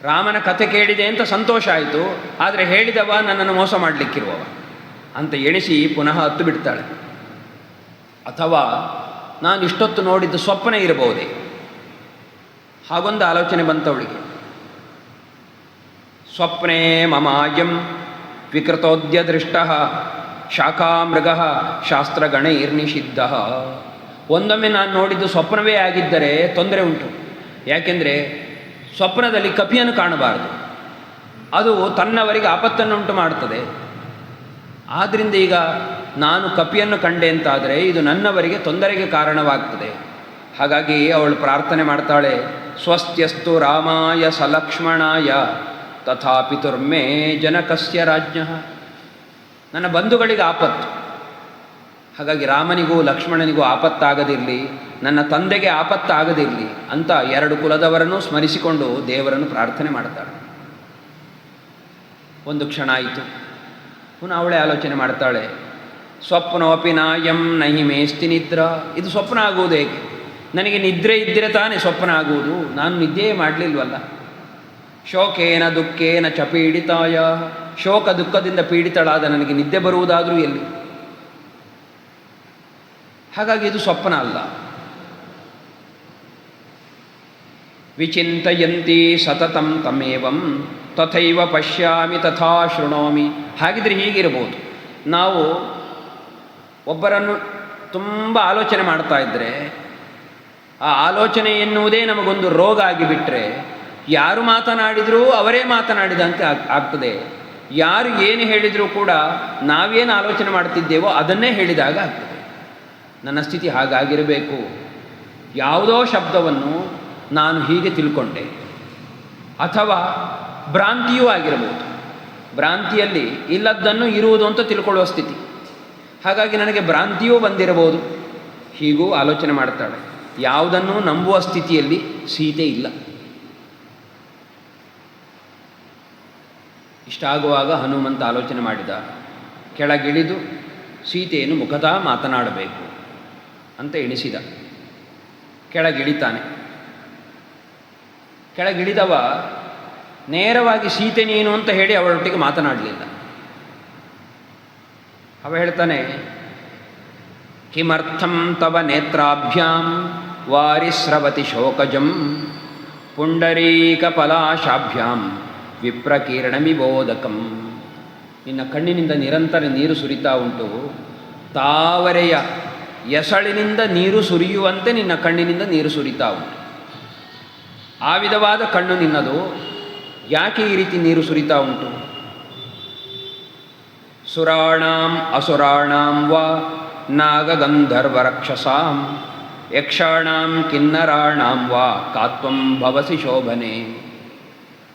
ರಾಮನ ಕಥೆ ಕೇಳಿದೆ ಅಂತ ಸಂತೋಷ ಆಯಿತು, ಆದರೆ ಹೇಳಿದವ ನನ್ನನ್ನು ಮೋಸ ಮಾಡಲಿಕ್ಕಿರುವವ ಅಂತ ಎಣಿಸಿ ಪುನಃ ಹತ್ತು ಬಿಡ್ತಾಳೆ. ಅಥವಾ ನಾನು ಇಷ್ಟೊತ್ತು ನೋಡಿದ್ದು ಸ್ವಪ್ನ ಇರಬಹುದೇ, ಹಾಗೊಂದು ಆಲೋಚನೆ ಬಂತವಳಿಗೆ. ಸ್ವಪ್ನೇ ಮಮಾಯಂ ವಿಕೃತೋದ್ಯ ದೃಷ್ಟ ಶಾಖಾಮೃಗ ಶಾಸ್ತ್ರಗಣೈರ್ನಿಷಿದ್ಧ. ಒಂದೊಮ್ಮೆ ನಾನು ನೋಡಿದ್ದು ಸ್ವಪ್ನವೇ ಆಗಿದ್ದರೆ ತೊಂದರೆ ಉಂಟು. ಯಾಕೆಂದರೆ ಸ್ವಪ್ನದಲ್ಲಿ ಕಪಿಯನ್ನು ಕಾಣಬಾರದು, ಅದು ತನ್ನವರಿಗೆ ಆಪತ್ತನ್ನುಂಟು ಮಾಡುತ್ತದೆ. ಆದ್ದರಿಂದ ಈಗ ನಾನು ಕಪಿಯನ್ನು ಕಂಡೆ ಅಂತಾದರೆ ಇದು ನನ್ನವರಿಗೆ ತೊಂದರೆಗೆ ಕಾರಣವಾಗ್ತದೆ. ಹಾಗಾಗಿ ಅವಳು ಪ್ರಾರ್ಥನೆ ಮಾಡ್ತಾಳೆ, ಸ್ವಸ್ತ್ಯಸ್ತು ರಾಮಾಯ ಸಲಕ್ಷ್ಮಣಾಯ ತಥಾ ಪಿತುರ್ಮೇ ಜನಕಸ್ಯ ರಾಜ್ಞಃ. ನನ್ನ ಬಂಧುಗಳಿಗೆ ಆಪತ್ತು, ಹಾಗಾಗಿ ರಾಮನಿಗೂ ಲಕ್ಷ್ಮಣನಿಗೂ ಆಪತ್ತಾಗದಿರಲಿ, ನನ್ನ ತಂದೆಗೆ ಆಪತ್ತಾಗದಿರಲಿ ಅಂತ 2 ಕುಲದವರನ್ನು ಸ್ಮರಿಸಿಕೊಂಡು ದೇವರನ್ನು ಪ್ರಾರ್ಥನೆ ಮಾಡ್ತಾಳೆ. ಒಂದು ಕ್ಷಣ ಆಯಿತು, ಪುನಃ ಅವಳೇ ಆಲೋಚನೆ ಮಾಡ್ತಾಳೆ. ಸ್ವಪ್ನೋಪಿ ನಾಯಂ ನಹಿ ಮೇಸ್ತಿ ನಿದ್ರಾ. ಇದು ಸ್ವಪ್ನ ಆಗುವುದು ಹೇಗೆ? ನನಗೆ ನಿದ್ರೆ ಇದ್ದರೆ ತಾನೇ ಸ್ವಪ್ನ ಆಗುವುದು, ನಾನು ನಿದ್ದೆಯೇ ಮಾಡಲಿಲ್ವಲ್ಲ. ಶೋಕೇನ ದುಃಖೇನ ಚ ಪೀಡಿತಾಯ. ಶೋಕ ದುಃಖದಿಂದ ಪೀಡಿತಳಾದ ನನಗೆ ನಿದ್ದೆ ಬರುವುದಾದರೂ ಎಲ್ಲಿ? ಹಾಗಾಗಿ ಇದು ಸ್ವಪ್ನ ಅಲ್ಲ. ವಿಚಿಂತಯಂತಿ ಸತತಂ ತಮೇವಂ ತಥೈವ ಪಶ್ಯಾಮಿ ತಥಾ ಶೃಣೋಮಿ. ಹಾಗಿದ್ರೆ ಹೀಗಿರ್ಬೋದು, ನಾವು ಒಬ್ಬರನ್ನು ತುಂಬ ಆಲೋಚನೆ ಮಾಡ್ತಾ ಇದ್ದರೆ ಆ ಆಲೋಚನೆ ಎನ್ನುವುದೇ ನಮಗೊಂದು ರೋಗ ಆಗಿಬಿಟ್ರೆ ಯಾರು ಮಾತನಾಡಿದರೂ ಅವರೇ ಮಾತನಾಡಿದಂತೆ ಆಗ್ತದೆ. ಯಾರು ಏನು ಹೇಳಿದರೂ ಕೂಡ ನಾವೇನು ಆಲೋಚನೆ ಮಾಡ್ತಿದ್ದೇವೋ ಅದನ್ನೇ ಹೇಳಿದಾಗ ಆಗ್ತದೆ. ನನ್ನ ಸ್ಥಿತಿ ಹಾಗಾಗಿರಬೇಕು. ಯಾವುದೋ ಶಬ್ದವನ್ನು ನಾನು ಹೀಗೆ ತಿಳ್ಕೊಂಡೆ, ಅಥವಾ ಭ್ರಾಂತಿಯೂ ಆಗಿರಬಹುದು. ಭ್ರಾಂತಿಯಲ್ಲಿ ಇಲ್ಲದ್ದನ್ನು ಇರುವುದು ಅಂತ ತಿಳ್ಕೊಳ್ಳುವ ಸ್ಥಿತಿ. ಹಾಗಾಗಿ ನನಗೆ ಭ್ರಾಂತಿಯೂ ಬಂದಿರಬಹುದು. ಹೀಗೂ ಆಲೋಚನೆ ಮಾಡ್ತಾಳೆ. ಯಾವುದನ್ನು ನಂಬುವ ಸ್ಥಿತಿಯಲ್ಲಿ ಸೀತೆ ಇಲ್ಲ. ಇಷ್ಟಾಗುವಾಗ ಹನುಮಂತ ಆಲೋಚನೆ ಮಾಡಿದ, ಕೆಳಗಿಳಿದು ಸೀತೆಯನ್ನು ಮುಖತಃ ಮಾತನಾಡಬೇಕು ಅಂತ ಎಣಿಸಿದ. ಕೆಳಗಿಳಿತಾನೆ. ಕೆಳಗಿಳಿದವ ನೇರವಾಗಿ ಸೀತೆ ನೀನು ಅಂತ ಹೇಳಿ ಅವಳೊಟ್ಟಿಗೆ ಮಾತನಾಡಲಿಲ್ಲ. ಅವ ಹೇಳ್ತಾನೆ, ಕಿಮರ್ಥಂ ತವ ನೇತ್ರಾಭ್ಯಾಂ ವಾರಿಸ್ರವತಿ ಶೋಕಜಂ ಪುಂಡರೀಕಫಲಾಶಾಭ್ಯಾಂ ವಿಪ್ರಕೀರ್ಣಮಿಬೋಧಕಂ. ನಿನ್ನ ಕಣ್ಣಿನಿಂದ ನಿರಂತರ ನೀರು ಸುರಿತಾ ಉಂಟು. ತಾವರೆಯ ಎಸಳಿನಿಂದ ನೀರು ಸುರಿಯುವಂತೆ ನಿನ್ನ ಕಣ್ಣಿನಿಂದ ನೀರು ಸುರಿತಾ ಉಂಟು. ಆ ವಿಧವಾದ ಕಣ್ಣು ನಿನ್ನದು. ಯಾಕೆ ಈ ರೀತಿ ನೀರು ಸುರಿತಾ ಉಂಟು? ಸುರಾಣಾಂ ಅಸುರಾಣಾಂ ವಾ ನಾಗಗಂಧರ್ವರಕ್ಷಸಾಂ ಯಕ್ಷಾಣಾಂ ಕಿನ್ನರಾಣಾಂ ವಾ ಕಾತ್ವಂ ಭವಸಿ ಶೋಭನೆ.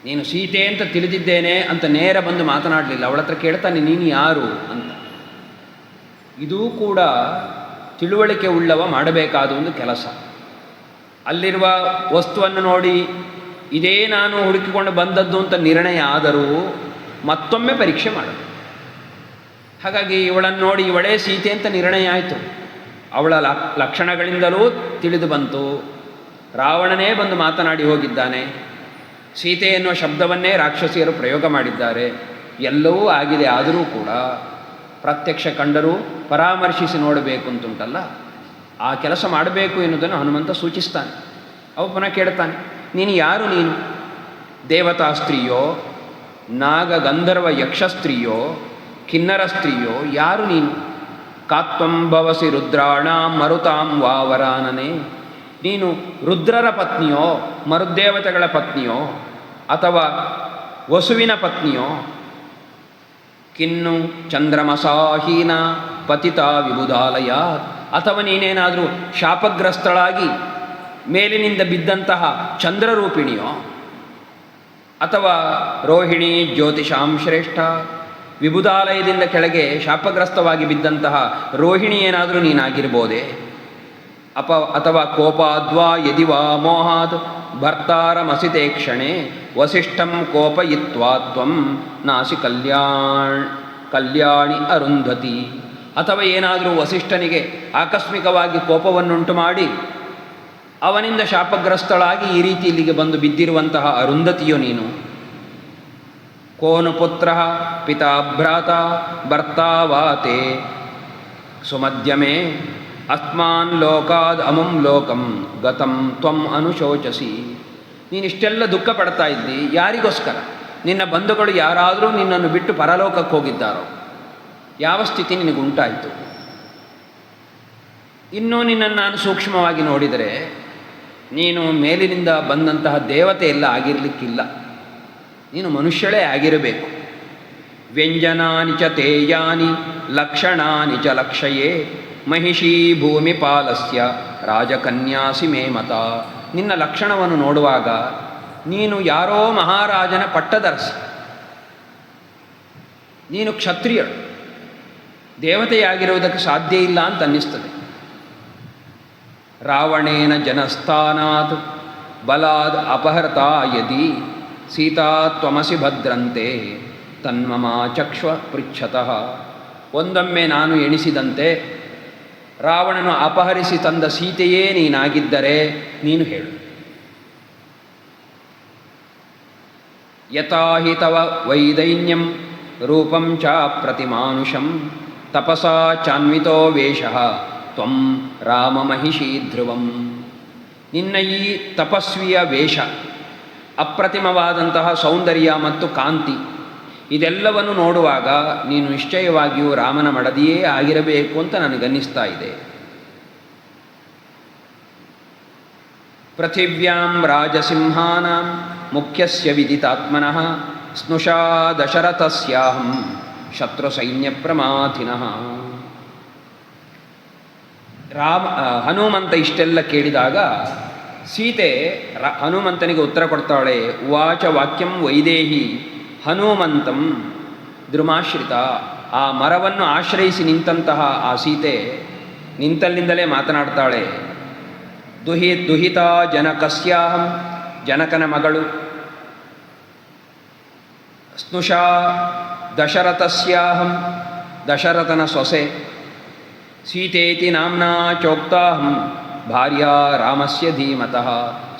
ನೀನು ಸೀತೆ ಅಂತ ತಿಳಿದಿದ್ದೇನೆ ಅಂತ ನೇರ ಬಂದು ಮಾತನಾಡಲಿಲ್ಲ. ಅವಳ ಹತ್ರ ಕೇಳ್ತಾನೆ, ನೀನು ಯಾರು ಅಂತ. ಇದೂ ಕೂಡ ತಿಳುವಳಿಕೆ ಉಳ್ಳವ ಮಾಡಬೇಕಾದ ಒಂದು ಕೆಲಸ. ಅಲ್ಲಿರುವ ವಸ್ತುವನ್ನು ನೋಡಿ ಇದೇ ನಾನು ಹುಡುಕಿಕೊಂಡು ಬಂದದ್ದು ಅಂತ ನಿರ್ಣಯ ಆದರೂ ಮತ್ತೊಮ್ಮೆ ಪರೀಕ್ಷೆ ಮಾಡಬೇಕು. ಹಾಗಾಗಿ ಇವಳನ್ನು ನೋಡಿ ಇವಳೇ ಸೀತೆ ಅಂತ ನಿರ್ಣಯ ಆಯಿತು. ಅವಳ ಲಕ್ಷಣಗಳಿಂದಲೂ ತಿಳಿದು ಬಂತು. ರಾವಣನೇ ಬಂದು ಮಾತನಾಡಿ ಹೋಗಿದ್ದಾನೆ. ಸೀತೆ ಎನ್ನುವ ಶಬ್ದವನ್ನೇ ರಾಕ್ಷಸಿಯರು ಪ್ರಯೋಗ ಮಾಡಿದ್ದಾರೆ. ಎಲ್ಲವೂ ಆಗಿದೆ. ಆದರೂ ಕೂಡ ಪ್ರತ್ಯಕ್ಷ ಕಂಡರೂ ಪರಾಮರ್ಶಿಸಿ ನೋಡಬೇಕು ಅಂತುಂಟಲ್ಲ, ಆ ಕೆಲಸ ಮಾಡಬೇಕು ಎನ್ನುವುದನ್ನು ಹನುಮಂತ ಸೂಚಿಸ್ತಾನೆ. ಅವ ಪುನಃ ಕೇಳ್ತಾನೆ, ನೀನು ಯಾರು? ನೀನು ದೇವತಾ ಸ್ತ್ರೀಯೋ, ನಾಗ ಗಂಧರ್ವ ಯಕ್ಷ ಸ್ತ್ರೀಯೋ, ಕಿನ್ನರ ಸ್ತ್ರೀಯೋ? ಯಾರು ನೀನು? ಕಾತ್ವಂ ಭವಸಿ ರುದ್ರಾಣಾಂ ಮರುತಾಂ ವಾವರಾನನೆ. ನೀನು ರುದ್ರರ ಪತ್ನಿಯೋ, ಮರುದೇವತೆಗಳ ಪತ್ನಿಯೋ, ಅಥವಾ ವಸುವಿನ ಪತ್ನಿಯೋ? ಕಿನ್ನು ಚಂದ್ರಮಸಾಹೀನ ಪತಿತ ವಿಬುಧಾಲಯ. ಅಥವಾ ನೀನೇನಾದರೂ ಶಾಪಗ್ರಸ್ತಳಾಗಿ ಮೇಲಿನಿಂದ ಬಿದ್ದಂತಹ ಚಂದ್ರರೂಪಿಣಿಯೋ? ಅಥವಾ ರೋಹಿಣಿ ಜ್ಯೋತಿಷಾಂ ಶ್ರೇಷ್ಠ, ವಿಬುಧಾಲಯದಿಂದ ಕೆಳಗೆ ಶಾಪಗ್ರಸ್ತವಾಗಿ ಬಿದ್ದಂತಹ ರೋಹಿಣಿ ಏನಾದರೂ ನೀನಾಗಿರ್ಬೋದೇ? ಅಥವಾ ಕೋಪಾದ್ವಾ ಯದಿವಾ ಮೋಹಾದ್ ಭರ್ತಾರಮಸಿತೆ ಕ್ಷಣೆ ವಸಿಷ್ಠಂ ಕೋಪಯಿತ್ವಾ ತ್ವಂ ನಾಸಿ ಕಲ್ಯಾಣಿ ಅರುಂಧತಿ. ಅಥವಾ ಏನಾದರೂ ವಸಿಷ್ಠನಿಗೆ ಆಕಸ್ಮಿಕವಾಗಿ ಕೋಪವನ್ನುಂಟು ಮಾಡಿ ಅವನಿಂದ ಶಾಪಗ್ರಸ್ತಳಾಗಿ ಈ ರೀತಿ ಇಲ್ಲಿಗೆ ಬಂದು ಬಿದ್ದಿರುವಂತಹ ಅರುಂಧತಿಯೋ ನೀನು? ಕೋನು ಪುತ್ರ ಪಿತಾ ಭ್ರಾತ ಭರ್ತಾವಾತೆ ಸುಮಧ್ಯಮೇ ಅಸ್ಮಾನ್ ಲೋಕಾದ್ ಅಮಂ ಲೋಕಂ ಗತಂ ತ್ವಂ ಅನುಶೋಚಸಿ. ನೀನಿಷ್ಟೆಲ್ಲ ದುಃಖ ಪಡ್ತಾ ಇದ್ದಿ ಯಾರಿಗೋಸ್ಕರ? ನಿನ್ನ ಬಂಧುಗಳು ಯಾರಾದರೂ ನಿನ್ನನ್ನು ಬಿಟ್ಟು ಪರಲೋಕಕ್ಕೆ ಹೋಗಿದ್ದಾರೋ? ಯಾವ ಸ್ಥಿತಿ ನಿನಗುಂಟಾಯಿತು? ಇನ್ನೂ ನಿನ್ನನ್ನು ನಾನು ಸೂಕ್ಷ್ಮವಾಗಿ ನೋಡಿದರೆ ನೀನು ಮೇಲಿನಿಂದ ಬಂದಂತಹ ದೇವತೆ ಎಲ್ಲ ಆಗಿರಲಿಕ್ಕಿಲ್ಲ. ನೀನು ಮನುಷ್ಯಳೇ ಆಗಿರಬೇಕು. ವ್ಯಂಜನಾನಿ ಚ ತೇಯಾನಿ ಲಕ್ಷಣಾನಿ ಚ ಲಕ್ಷಯೇ ಮಹಿಷೀ ಭೂಮಿಪಾಲಸ್ಯ ರಾಜಕನ್ಯಾಸಿ ಮೇ ಮತ. ನಿನ್ನ ಲಕ್ಷಣವನ್ನು ನೋಡುವಾಗ ನೀನು ಯಾರೋ ಮಹಾರಾಜನ ಪಟ್ಟದರಸಿ. ನೀನು ಕ್ಷತ್ರಿಯಳು, ದೇವತೆಯಾಗಿರುವುದಕ್ಕೆ ಸಾಧ್ಯ ಇಲ್ಲ ಅಂತ ಅನ್ನಿಸ್ತದೆ. ರಾವಣೇನ ಜನಸ್ಥಾನಾತ್ ಬಲಾದ್ ಅಪಹೃತಾ ಯದಿ ಸೀತಾ ತ್ವಮಸಿ ಭದ್ರಂತೆ ತನ್ಮಮ ಚಕ್ಷ್ವ ಪೃಚ್ಛತಃ. ಒಂದೊಮ್ಮೆ ನಾನು ಎಣಿಸಿದಂತೆ ರಾವಣನು ಅಪಹರಿಸಿ ತಂದ ಸೀತೆಯೇ ನೀನಾಗಿದ್ದರೆ ನೀನು ಹೇಳು. ಯಥಾ ಹಿ ತವ ವೈದೈನ್ಯಂ ರೂಪಂ ಚ ಪ್ರತಿಮಾನುಷಂ ತಪಸಾ ಚಾನ್ವಿತೋ ವೇಷಃ ತ್ವಂ ರಾಮ ಮಹಿಷೀ ಧ್ರುವಂ. ನಿನ್ನ ಈ ತಪಸ್ವಿಯ ವೇಷ, ಅಪ್ರತಿಮವಾದಂತಹ ಸೌಂದರ್ಯ ಮತ್ತು ಕಾಂತಿ, ಇದೆಲ್ಲವನ್ನು ನೋಡುವಾಗ ನೀನು ನಿಶ್ಚಯವಾಗಿಯೂ ರಾಮನ ಮಡದಿಯೇ ಆಗಿರಬೇಕು ಅಂತ ನನಗನ್ನಿಸ್ತಾ ಇದೆ. ಪೃಥಿವ್ಯಾಂ ರಾಜಸಿಂಹಾನಾಂ ಮುಖ್ಯಸ್ಯ ವಿದಿತಾತ್ಮನಃ ಸ್ನುಷಾ ದಶರಥಸ್ಯಾಹಂ ಶತ್ರು ಸೈನ್ಯ ಪ್ರಮಾಥಿನಃ. ಹನುಮಂತ ಇಷ್ಟೆಲ್ಲ ಕೇಳಿದಾಗ ಸೀತೆ ಹನುಮಂತನಿಗೆ ಉತ್ತರ ಕೊಡ್ತಾಳೆ. ಉವಾಚ ವಾಕ್ಯಂ ವೈದೇಹಿ ಹನುಮಂತಂ ದ್ರುಮಾಶ್ರಿತ. ಆ ಮರವನ್ನು ಆಶ್ರಯಿಸಿ ನಿಂತಹ ಆ ಸೀತೆ ನಿಂತಲ್ಲಿಂದಲೇ ಮಾತನಾಡ್ತಾಳೆ. ದುಹಿತಾ ಜನಕಸ್ಯಾಹಂ, ಜನಕನ ಮಗಳು. ಸ್ನುಷಾ ದಶರಥಸ್ಯಾಹಂ, ದಶರಥನ ಸೊಸೆ. ಸೀತೇತಿ ನಾಮ್ನಾ ಚೋಕ್ತಾಹಂ ಭಾರ್ಯಾ ರಾಮಸ್ಯ ಧೀಮತಃ.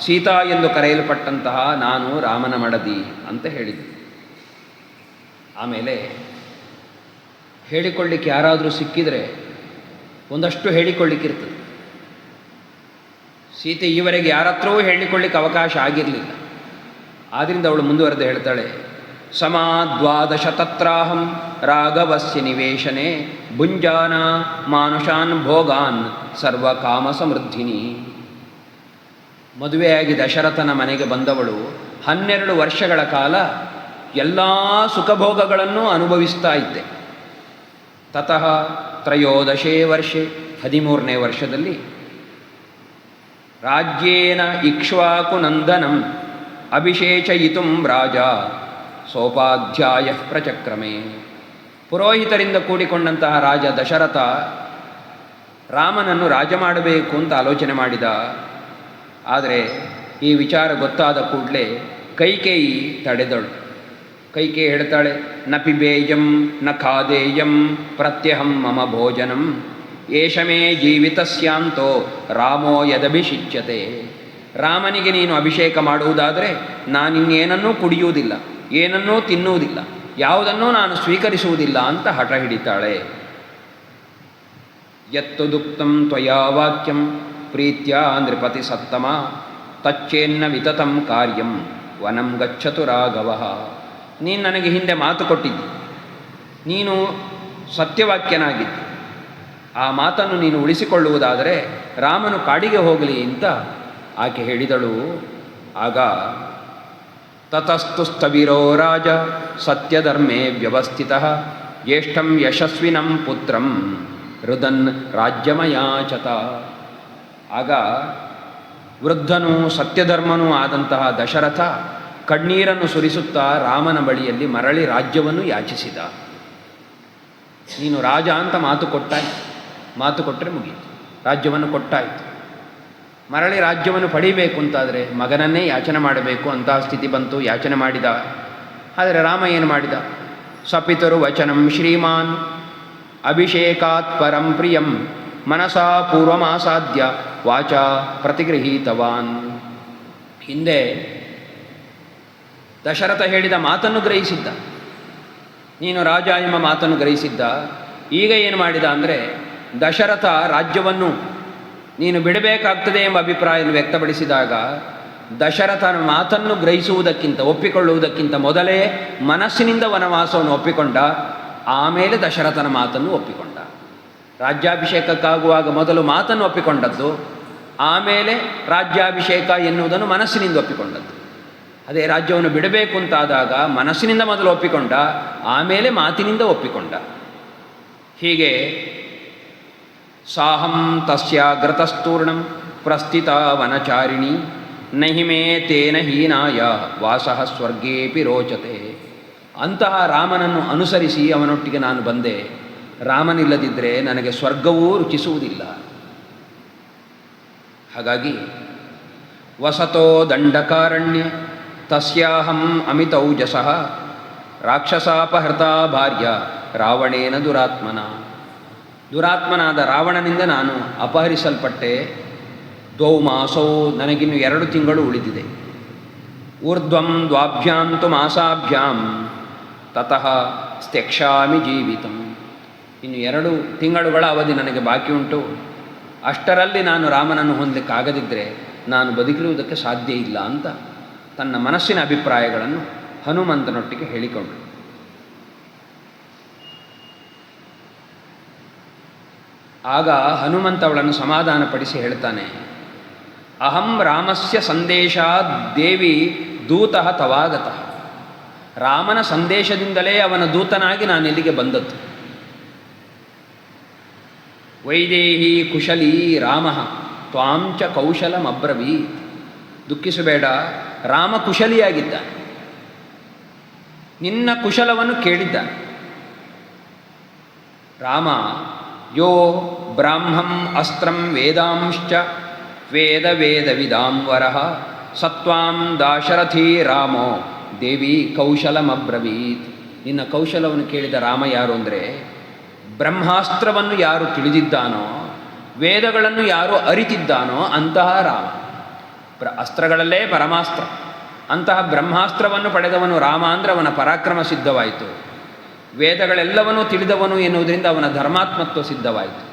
ಸೀತಾ ಎಂದು ಕರೆಯಲ್ಪಟ್ಟಂತಹ ನಾನು ರಾಮನ ಮಡದಿ ಅಂತ ಹೇಳಿದೆ. ಆಮೇಲೆ ಹೇಳಿಕೊಳ್ಳಿಕ್ಕೆ ಯಾರಾದರೂ ಸಿಕ್ಕಿದರೆ ಒಂದಷ್ಟು ಹೇಳಿಕೊಳ್ಳಿಕ್ಕಿರ್ತದೆ. ಸೀತೆ ಈವರೆಗೆ ಯಾರ ಹತ್ರವೂ ಹೇಳಿಕೊಳ್ಳಿಕ್ಕೆ ಅವಕಾಶ ಆಗಿರಲಿಲ್ಲ. ಆದ್ದರಿಂದ ಅವಳು ಮುಂದುವರೆದು ಹೇಳ್ತಾಳೆ, ಸಮಾದ್ವಾದಶ ತತ್ರಾಹಂ ರಾಘವಸ್ಯ ನಿವೇಶನೆ ಭುಂಜಾನ ಮಾನುಷಾನ್ ಭೋಗಾನ್ ಸರ್ವಕಾಮ ಸಮೃದ್ಧಿನಿ. ಮದುವೆಯಾಗಿ ದಶರಥನ ಮನೆಗೆ ಬಂದವಳು 12 ವರ್ಷಗಳ ಕಾಲ ಎಲ್ಲ ಸುಖಭೋಗಗಳನ್ನು ಅನುಭವಿಸ್ತಾ ಇದ್ದೆ. ತತಃ ತ್ರಯೋದಶೇ ವರ್ಷೆ 13ನೇ ವರ್ಷದಲ್ಲಿ ರಾಜ್ಯೇನ ಇಕ್ಷ್ವಾಕು ನಂದನಂ ಅಭಿಷೇಚಯಿತುಂ ರಾಜ ಸೋಪಾಧ್ಯಾಯ ಪ್ರಚಕ್ರಮೆ. ಪುರೋಹಿತರಿಂದ ಕೂಡಿಕೊಂಡಂತಹ ರಾಜ ದಶರಥ ರಾಮನನ್ನು ರಾಜ ಮಾಡಬೇಕು ಅಂತ ಆಲೋಚನೆ ಮಾಡಿದ. ಆದರೆ ಈ ವಿಚಾರ ಗೊತ್ತಾದ ಕೂಡಲೇ ಕೈಕೇಯಿ ತಡೆದಳು. ಕೈಕೇಯಿ ಹೇಳ್ತಾಳೆ, ನ ಪಿಬೇಯಂ ನ ಖಾದೇಯಂ ಪ್ರತ್ಯಹಂ ಮಮ ಭೋಜನಂ ಏಷ ಮೇ ಜೀವಿತಸ್ಯಾಂತೋ ರಾಮೋ ಯದಭಿಷಿಚ್ಯತೆ. ರಾಮನಿಗೆ ನೀನು ಅಭಿಷೇಕ ಮಾಡುವುದಾದರೆ ನಾನಿನ್ನೇನನ್ನೂ ಕುಡಿಯುವುದಿಲ್ಲ, ಏನನ್ನೂ ತಿನ್ನುವುದಿಲ್ಲ, ಯಾವುದನ್ನೂ ನಾನು ಸ್ವೀಕರಿಸುವುದಿಲ್ಲ ಅಂತ ಹಠ ಹಿಡಿತಾಳೆ. ಯತ್ತು ದುಕ್ತಂ ತ್ವಯಾ ವಾಕ್ಯಂ ಪ್ರೀತ್ಯ ನೃಪತಿ ಸತ್ತಮ ತಚ್ಚೇನ್ನ ವಿತತಂ ಕಾರ್ಯಂ ವನಂ ಗಚ್ಚತು ರಾಘವ. ನೀನು ನನಗೆ ಹಿಂದೆ ಮಾತು ಕೊಟ್ಟಿದ್ದಿ, ನೀನು ಸತ್ಯವಾಕ್ಯನಾಗಿದ್ದಿ, ಆ ಮಾತನ್ನು ನೀನು ಉಳಿಸಿಕೊಳ್ಳುವುದಾದರೆ ರಾಮನು ಕಾಡಿಗೆ ಹೋಗಲಿ ಅಂತ ಆಕೆ ಹೇಳಿದಳು. ಆಗ ತತಸ್ತು ಸ್ಥವಿರೋ ರಾಜ ಸತ್ಯಧರ್ಮೇ ವ್ಯವಸ್ಥಿತಃ ಜ್ಯೇಷ್ಠಂ ಯಶಸ್ವಿನಂ ಪುತ್ರಂ ರುದನ್ ರಾಜ್ಯಮಯಾಚತ. ಆಗ ವೃದ್ಧನೂ ಸತ್ಯಧರ್ಮನೂ ಆದಂತಹ ದಶರಥ ಕಣ್ಣೀರನ್ನು ಸುರಿಸುತ್ತಾ ರಾಮನ ಬಳಿಯಲ್ಲಿ ಮರಳಿ ರಾಜ್ಯವನ್ನು ಯಾಚಿಸಿದ. ನೀನು ರಾಜ ಅಂತ ಮಾತು ಕೊಟ್ಟಾಯ್ತು, ಮಾತು ಕೊಟ್ಟರೆ ಮುಗೀತು, ರಾಜ್ಯವನ್ನು ಕೊಟ್ಟಾಯಿತು. ಮರಳಿ ರಾಜ್ಯವನ್ನು ಪಡಿಬೇಕು ಅಂತಾದರೆ ಮಗನನ್ನೇ ಯಾಚನೆ ಮಾಡಬೇಕು ಅಂತಹ ಸ್ಥಿತಿ ಬಂತು. ಯಾಚನೆ ಮಾಡಿದ. ಆದರೆ ರಾಮ ಏನು ಮಾಡಿದ? ಸಪಿತರು ವಚನಂ ಶ್ರೀಮಾನ್ ಅಭಿಷೇಕಾತ್ ಪರಂ ಪ್ರಿಯಂ ಮನಸಾ ಪೂರ್ವಮಾಸಾದ್ಯ ವಾಚ ಪ್ರತಿಗೃಹೀತವಾನ್. ಹಿಂದೆ ದಶರಥ ಹೇಳಿದ ಮಾತನ್ನು ಗ್ರಹಿಸಿದ್ದ, ನೀನು ರಾಜ ಎಂಬ ಮಾತನ್ನು ಗ್ರಹಿಸಿದ್ದ. ಈಗ ಏನು ಮಾಡಿದ ಅಂದರೆ ದಶರಥ ರಾಜ್ಯವನ್ನು ನೀನು ಬಿಡಬೇಕಾಗ್ತದೆ ಎಂಬ ಅಭಿಪ್ರಾಯವನ್ನು ವ್ಯಕ್ತಪಡಿಸಿದಾಗ ದಶರಥನ ಮಾತನ್ನು ಗ್ರಹಿಸುವುದಕ್ಕಿಂತ ಒಪ್ಪಿಕೊಳ್ಳುವುದಕ್ಕಿಂತ ಮೊದಲೇ ಮನಸ್ಸಿನಿಂದ ವನವಾಸವನ್ನು ಒಪ್ಪಿಕೊಂಡ. ಆಮೇಲೆ ದಶರಥನ ಮಾತನ್ನು ಒಪ್ಪಿಕೊಂಡ. ರಾಜ್ಯಾಭಿಷೇಕಕ್ಕಾಗುವಾಗ ಮೊದಲು ಮಾತನ್ನು ಒಪ್ಪಿಕೊಂಡದ್ದು, ಆಮೇಲೆ ರಾಜ್ಯಾಭಿಷೇಕ ಎನ್ನುವುದನ್ನು ಮನಸ್ಸಿನಿಂದ ಒಪ್ಪಿಕೊಂಡದ್ದು. ಅದೇ ರಾಜ್ಯವನ್ನು ಬಿಡಬೇಕು ಅಂತಾದಾಗ ಮನಸ್ಸಿನಿಂದ ಮೊದಲು ಒಪ್ಪಿಕೊಂಡ, ಆಮೇಲೆ ಮಾತಿನಿಂದ ಒಪ್ಪಿಕೊಂಡ. ಹೀಗೆ ಸಾಹಂ ತಸ್ಯಾಗ್ರತಸ್ತೂರ್ಣಂ ಪ್ರಸ್ಥಿತ ವನಚಾರಿಣಿ ನಹಿಮೇ ತೇನ ಹೀನಾಯ ವಾಸಃ ಸ್ವರ್ಗೇಪಿ ರೋಚತೆ. ಅಂತಹ ರಾಮನನ್ನು ಅನುಸರಿಸಿ ಅವನೊಟ್ಟಿಗೆ ನಾನು ಬಂದೆ. ರಾಮನಿಲ್ಲದಿದ್ದರೆ ನನಗೆ ಸ್ವರ್ಗವೂ ರುಚಿಸುವುದಿಲ್ಲ. ಹಾಗಾಗಿ ವಸತೋ ದಂಡಕಾರಣ್ಯ ತಸ್ಯಾಹಂ ಅಮಿತೌಜಸಃ ರಾಕ್ಷಸಾಪಹೃತ ಭಾರ್ಯ ರಾವಣೇನ ದುರಾತ್ಮನ. ದುರಾತ್ಮನಾದ ರಾವಣನಿಂದ ನಾನು ಅಪಹರಿಸಲ್ಪಟ್ಟೆ. ದ್ವೌ ಮಾಸೌ, ನನಗಿನ್ನು 2 ತಿಂಗಳು ಉಳಿದಿದೆ. ಊರ್ಧ್ವಂ ದ್ವಾಭ್ಯಾಂ ತು ಮಾಸಾಭ್ಯಾಂ ತತಃ ಸ್ತ್ಯಕ್ಷಾಮಿ ಜೀವಿತಂ. ಇನ್ನು 2 ತಿಂಗಳುಗಳ ಅವಧಿ ನನಗೆ ಬಾಕಿ ಉಂಟು. ಅಷ್ಟರಲ್ಲಿ ನಾನು ರಾಮನನ್ನು ಹೊಂದಲಿಕ್ಕಾಗದಿದ್ದರೆ ನಾನು ಬದುಕಿರುವುದಕ್ಕೆ ಸಾಧ್ಯ ಇಲ್ಲ ಅಂತ ತನ್ನ ಮನಸ್ಸಿನ ಅಭಿಪ್ರಾಯಗಳನ್ನು ಹನುಮಂತನೊಟ್ಟಿಗೆ ಹೇಳಿಕೊಂಡಳು. ಆಗ ಹನುಮಂತ ಅವಳನ್ನು ಸಮಾಧಾನಪಡಿಸಿ ಹೇಳ್ತಾನೆ, ಅಹಂ ರಾಮಸ್ಯ ಸಂದೇಶಾತ್ ದೇವಿ ದೂತಃ ತವಾಗತಃ. ರಾಮನ ಸಂದೇಶದಿಂದಲೇ ಅವನ ದೂತನಾಗಿ ನಾನು ಇಲ್ಲಿಗೆ ಬಂದದ್ದು. ವೈದೇಹಿ ಕುಶಲೀ ರಾಮ ತ್ವಾಂಚ ಕೌಶಲಮಬ್ರವೀತ್. ದುಃಖಿಸಬೇಡ, ರಾಮ ಕುಶಲಿಯಾಗಿದ್ದಾನೆ, ನಿನ್ನ ಕುಶಲವನ್ನು ಕೇಳಿದ್ದಾನೆ. ರಾಮ ಯೋ ಬ್ರಾಹ್ಮಂ ಅಸ್ತ್ರಂ ವೇದಾಂಶ್ಚ ವೇದ ವೇದ ವಿದಾಂವರಃ ಸತ್ವಾಂ ದಾಶರಥೀ ರಾಮೋ ದೇವಿ ಕೌಶಲಮಬ್ರವೀತ್. ನಿನ್ನ ಕೌಶಲವನ್ನು ಕೇಳಿದ ರಾಮ ಯಾರು ಅಂದರೆ, ಬ್ರಹ್ಮಾಸ್ತ್ರವನ್ನು ಯಾರು ತಿಳಿದಿದ್ದಾನೋ, ವೇದಗಳನ್ನು ಯಾರು ಅರಿತಿದ್ದಾನೋ ಅಂತಹ ರಾಮ. ಅಸ್ತ್ರಗಳಲ್ಲೇ ಪರಮಾಸ್ತ್ರ. ಅಂತಹ ಬ್ರಹ್ಮಾಸ್ತ್ರವನ್ನು ಪಡೆದವನು ರಾಮ ಅಂದರೆ ಅವನ ಪರಾಕ್ರಮ ಸಿದ್ಧವಾಯಿತು. ವೇದಗಳೆಲ್ಲವನ್ನೂ ತಿಳಿದವನು ಎನ್ನುವುದರಿಂದ ಅವನ ಧರ್ಮಾತ್ಮತ್ವ ಸಿದ್ಧವಾಯಿತು.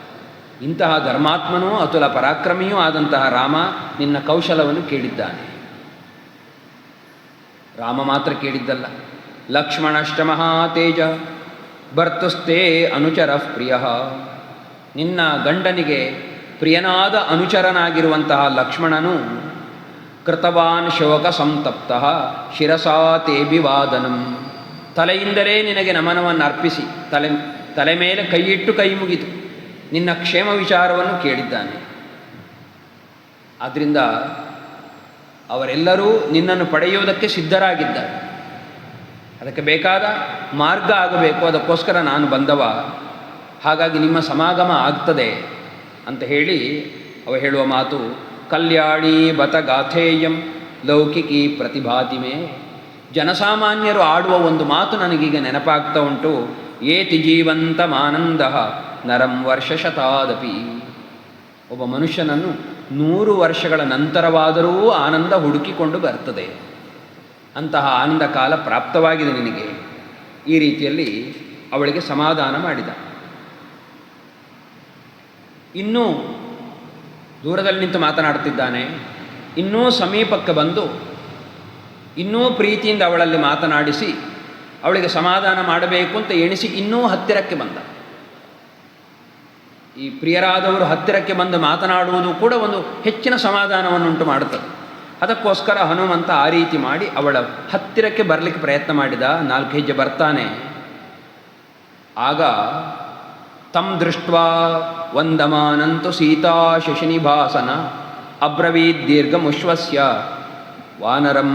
ಇಂತಹ ಧರ್ಮಾತ್ಮನೂ ಅತುಲ ಪರಾಕ್ರಮಿಯೂ ಆದಂತಹ ರಾಮ ನಿನ್ನ ಕೌಶಲವನ್ನು ಕೇಳಿದ್ದಾನೆ. ರಾಮ ಮಾತ್ರ ಕೇಳಿದ್ದಲ್ಲ, ಲಕ್ಷ್ಮಣಶ್ಚ ಮಹಾತೇಜ ಭರ್ತುಸ್ತೆ ಅನುಚರ ಪ್ರಿಯ. ನಿನ್ನ ಗಂಡನಿಗೆ ಪ್ರಿಯನಾದ ಅನುಚರನಾಗಿರುವಂತಹ ಲಕ್ಷ್ಮಣನು ಕೃತವಾನ್ ಶೋಕ ಸಂತಪ್ತ ಶಿರಸಾ ತೇಬಿವಾದನಂ, ತಲೆಯಿಂದಲೇ ನಿನಗೆ ನಮನವನ್ನು ಅರ್ಪಿಸಿ ತಲೆ ಮೇಲೆ ಕೈಯಿಟ್ಟು ಕೈ ಮುಗಿತು ನಿನ್ನ ಕ್ಷೇಮ ವಿಚಾರವನ್ನು ಕೇಳಿದ್ದಾನೆ. ಆದ್ದರಿಂದ ಅವರೆಲ್ಲರೂ ನಿನ್ನನ್ನು ಪಡೆಯುವುದಕ್ಕೆ ಸಿದ್ಧರಾಗಿದ್ದಾರೆ. ಅದಕ್ಕೆ ಬೇಕಾದ ಮಾರ್ಗ ಆಗಬೇಕು, ಅದಕ್ಕೋಸ್ಕರ ನಾನು ಬಂದವ, ಹಾಗಾಗಿ ನಿಮ್ಮ ಸಮಾಗಮ ಆಗ್ತದೆ ಅಂತ ಹೇಳಿ ಅವ ಹೇಳುವ ಮಾತು ಕಲ್ಯಾಣಿ ಬತ ಗಾಥೇಯಂ ಲೌಕಿಕಿ ಪ್ರತಿಭಾತಿಮೆ. ಜನಸಾಮಾನ್ಯರು ಆಡುವ ಒಂದು ಮಾತು ನನಗೀಗ ನೆನಪಾಗ್ತಾ ಉಂಟು, ಏತಿ ಜೀವಂತಮಾನಂದ ನರಂ ವರ್ಷಶತಾದಪಿ. ಒಬ್ಬ ಮನುಷ್ಯನನ್ನು 100 ವರ್ಷಗಳ ನಂತರವಾದರೂ ಆನಂದ ಹುಡುಕಿಕೊಂಡು ಬರ್ತದೆ. ಅಂತಹ ಆನಂದ ಕಾಲ ಪ್ರಾಪ್ತವಾಗಿದೆ ನಿನಗೆ. ಈ ರೀತಿಯಲ್ಲಿ ಅವಳಿಗೆ ಸಮಾಧಾನ ಮಾಡಿದ. ಇನ್ನೂ ದೂರದಲ್ಲಿ ನಿಂತು ಮಾತನಾಡ್ತಿದ್ದಾನೆ. ಇನ್ನೂ ಸಮೀಪಕ್ಕೆ ಬಂದು ಇನ್ನೂ ಪ್ರೀತಿಯಿಂದ ಅವಳಲ್ಲಿ ಮಾತನಾಡಿಸಿ ಅವಳಿಗೆ ಸಮಾಧಾನ ಮಾಡಬೇಕು ಅಂತ ಎಣಿಸಿ ಇನ್ನೂ ಹತ್ತಿರಕ್ಕೆ ಬಂದ. ಈ ಪ್ರಿಯರಾದವರು ಹತ್ತಿರಕ್ಕೆ ಬಂದು ಮಾತನಾಡುವುದು ಕೂಡ ಒಂದು ಹೆಚ್ಚಿನ ಸಮಾಧಾನವನ್ನುಂಟು ಮಾಡುತ್ತದೆ. ಅದಕ್ಕೋಸ್ಕರ ಹನುಮಂತ ಆ ರೀತಿ ಮಾಡಿ ಅವಳ ಹತ್ತಿರಕ್ಕೆ ಬರಲಿಕ್ಕೆ ಪ್ರಯತ್ನ ಮಾಡಿದ. 4 ಹೆಜ್ಜೆ ಬರ್ತಾನೆ. ಆಗ ತಂ ದೃಷ್ಟ್ವಾ ವಂದಮಾನಂತು ಸೀತಾ ಶಶಿನಿಭಾಸನ ಅಬ್ರವೀದ್ ದೀರ್ಘಮುಶ್ವಸ್ಯ ವಾನರಂ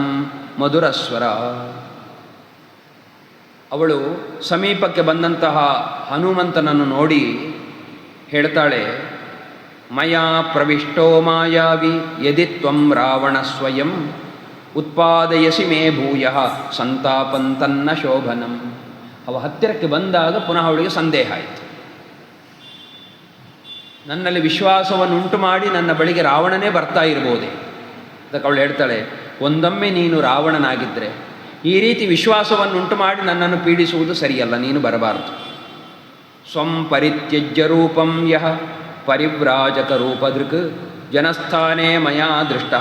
ಮಧುರಸ್ವರ. ಅವಳು ಸಮೀಪಕ್ಕೆ ಬಂದಂತಹ ಹನುಮಂತನನ್ನು ನೋಡಿ ಹೇಳ್ತಾಳೆ, ಮಯಾ ಪ್ರವಿಷ್ಟೋ ಮಾಯಾವಿ ಯದಿ ತ್ವಂ ರಾವಣ ಸ್ವಯಂ ಉತ್ಪಾದಯಸಿ ಮೇ ಭೂಯಃ ಸಂತಾಪಂತನ್ನ ಶೋಭನಂ. ಅವ ಹತ್ತಿರಕ್ಕೆ ಬಂದಾಗ ಪುನಃ ಅವಳಿಗೆ ಸಂದೇಹ ಆಯಿತು. ನನ್ನಲ್ಲಿ ವಿಶ್ವಾಸವನ್ನು ಉಂಟು ಮಾಡಿ ನನ್ನ ಬಳಿಗೆ ರಾವಣನೇ ಬರ್ತಾ ಇರ್ಬೋದೇ. ಅದಕ್ಕೆ ಅವಳು ಹೇಳ್ತಾಳೆ, ಒಂದೊಮ್ಮೆ ನೀನು ರಾವಣನಾಗಿದ್ದರೆ ಈ ರೀತಿ ವಿಶ್ವಾಸವನ್ನು ಉಂಟು ಮಾಡಿ ನನ್ನನ್ನು ಪೀಡಿಸುವುದು ಸರಿಯಲ್ಲ, ನೀನು ಬರಬಾರದು. ಸ್ವಂ ಪರಿತ್ಯಜ್ಯ ರೂಪಂ ಯಃ ಪರಿವ್ರಾಜಕ ರೂಪದೃಕ್ ಜನಸ್ಥಾನೇ ಮಯಾ ದೃಷ್ಟ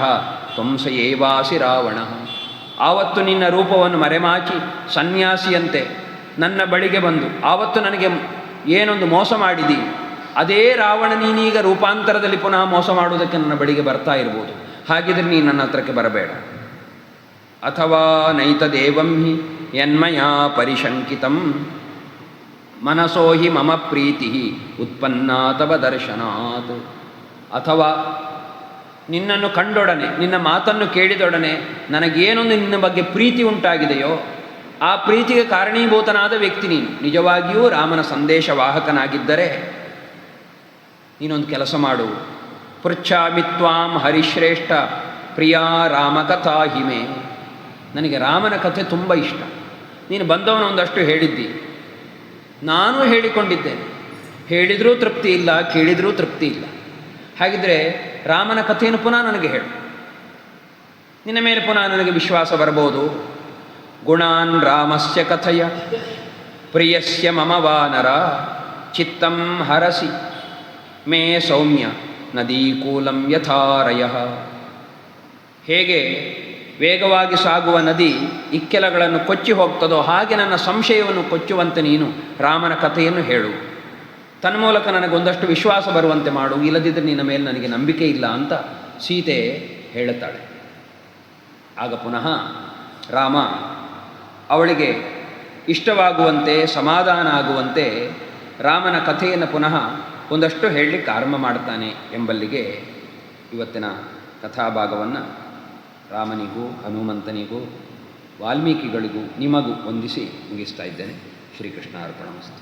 ತ್ವಂಸ ಏವಾಸಿ ರಾವಣ. ಆವತ್ತು ನಿನ್ನ ರೂಪವನ್ನು ಮರೆಮಾಚಿ ಸನ್ಯಾಸಿಯಂತೆ ನನ್ನ ಬಳಿಗೆ ಬಂದು ಆವತ್ತು ನನಗೆ ಏನೊಂದು ಮೋಸ ಮಾಡಿದಿ, ಅದೇ ರಾವಣ ನೀನೀಗ ರೂಪಾಂತರದಲ್ಲಿ ಪುನಃ ಮೋಸ ಮಾಡುವುದಕ್ಕೆ ನನ್ನ ಬಳಿಗೆ ಬರ್ತಾ ಇರ್ಬೋದು. ಹಾಗಿದ್ರೆ ನೀನು ನನ್ನ ಹತ್ರಕ್ಕೆ ಬರಬೇಡ. ಅಥವಾ ನೈತದೇವಂ ಹಿ ಯನ್ಮಯಾ ಪರಿಶಂಕಿತಂ ಮನಸೋ ಹಿ ಮಮ ಪ್ರೀತಿ ಉತ್ಪನ್ನಾ ತವ ದರ್ಶನಾತ್. ಅಥವಾ ನಿನ್ನನ್ನು ಕಂಡೊಡನೆ, ನಿನ್ನ ಮಾತನ್ನು ಕೇಳಿದೊಡನೆ ನನಗೇನೊಂದು ನಿನ್ನ ಬಗ್ಗೆ ಪ್ರೀತಿ ಉಂಟಾಗಿದೆಯೋ ಆ ಪ್ರೀತಿಗೆ ಕಾರಣೀಭೂತನಾದ ವ್ಯಕ್ತಿ ನೀನು. ನಿಜವಾಗಿಯೂ ರಾಮನ ಸಂದೇಶವಾಹಕನಾಗಿದ್ದರೆ ನೀನೊಂದು ಕೆಲಸ ಮಾಡು. ಪೃಚ್ಛಾಮಿ ತ್ವಾಂ ಹರಿಶ್ರೇಷ್ಠ ಪ್ರಿಯಾ ರಾಮಕಥಾ ಹಿಮೆ. ನನಗೆ ರಾಮನ ಕಥೆ ತುಂಬ ಇಷ್ಟ. ನೀನು ಬಂದವನು ಒಂದಷ್ಟು ಹೇಳಿದ್ದಿ, ನಾನು ಹೇಳಿಕೊಂಡಿದ್ದೇನೆ. ಹೇಳಿದರೂ ತೃಪ್ತಿ ಇಲ್ಲ, ಕೇಳಿದರೂ ತೃಪ್ತಿ ಇಲ್ಲ. ಹಾಗಿದ್ರೆ ರಾಮನ ಕಥೆಯನ್ನು ಪುನಃ ನನಗೆ ಹೇಳು. ನಿನ್ನ ಮೇಲೆ ಪುನಃ ನನಗೆ ವಿಶ್ವಾಸ ಬರಬಹುದು. ಗುಣಾನ್ ರಾಮಸ್ಯ ಕಥಯ ಪ್ರಿಯಸ್ಯ ಮಮ ವಾನರ ಚಿತ್ತಂ ಹರಸಿ ಮೇ ಸೌಮ್ಯ ನದೀಕೂಲಂ ಯಥಾರಯ. ಹೇಗೆ ವೇಗವಾಗಿ ಸಾಗುವ ನದಿ ಇಕ್ಕೆಲಗಳನ್ನು ಕೊಚ್ಚಿ ಹೋಗ್ತದೋ ಹಾಗೆ ನನ್ನ ಸಂಶಯವನ್ನು ಕೊಚ್ಚುವಂತೆ ನೀನು ರಾಮನ ಕಥೆಯನ್ನು ಹೇಳು. ತನ್ಮೂಲಕ ನನಗೊಂದಷ್ಟು ವಿಶ್ವಾಸ ಬರುವಂತೆ ಮಾಡು, ಇಲ್ಲದಿದ್ದರೆ ನಿನ್ನ ಮೇಲೆ ನನಗೆ ನಂಬಿಕೆ ಇಲ್ಲ ಅಂತ ಸೀತೆ ಹೇಳುತ್ತಾಳೆ. ಆಗ ಪುನಃ ರಾಮ ಅವಳಿಗೆ ಇಷ್ಟವಾಗುವಂತೆ ಸಮಾಧಾನ ಆಗುವಂತೆ ರಾಮನ ಕಥೆಯನ್ನು ಪುನಃ ಒಂದಷ್ಟು ಹೇಳಲಿಕ್ಕೆ ಆರಂಭ ಮಾಡ್ತಾನೆ ಎಂಬಲ್ಲಿಗೆ ಇವತ್ತಿನ ಕಥಾಭಾಗವನ್ನು ರಾಮನಿಗೂ ಹನುಮಂತನಿಗೂ ವಾಲ್ಮೀಕಿಗಳಿಗೂ ನಿಮಗೂ ವಂದಿಸಿ ಮುಗಿಸ್ತಾ ಇದ್ದೇನೆ. ಶ್ರೀಕೃಷ್ಣ ಅರ್ಪಣಮಸ್ತು.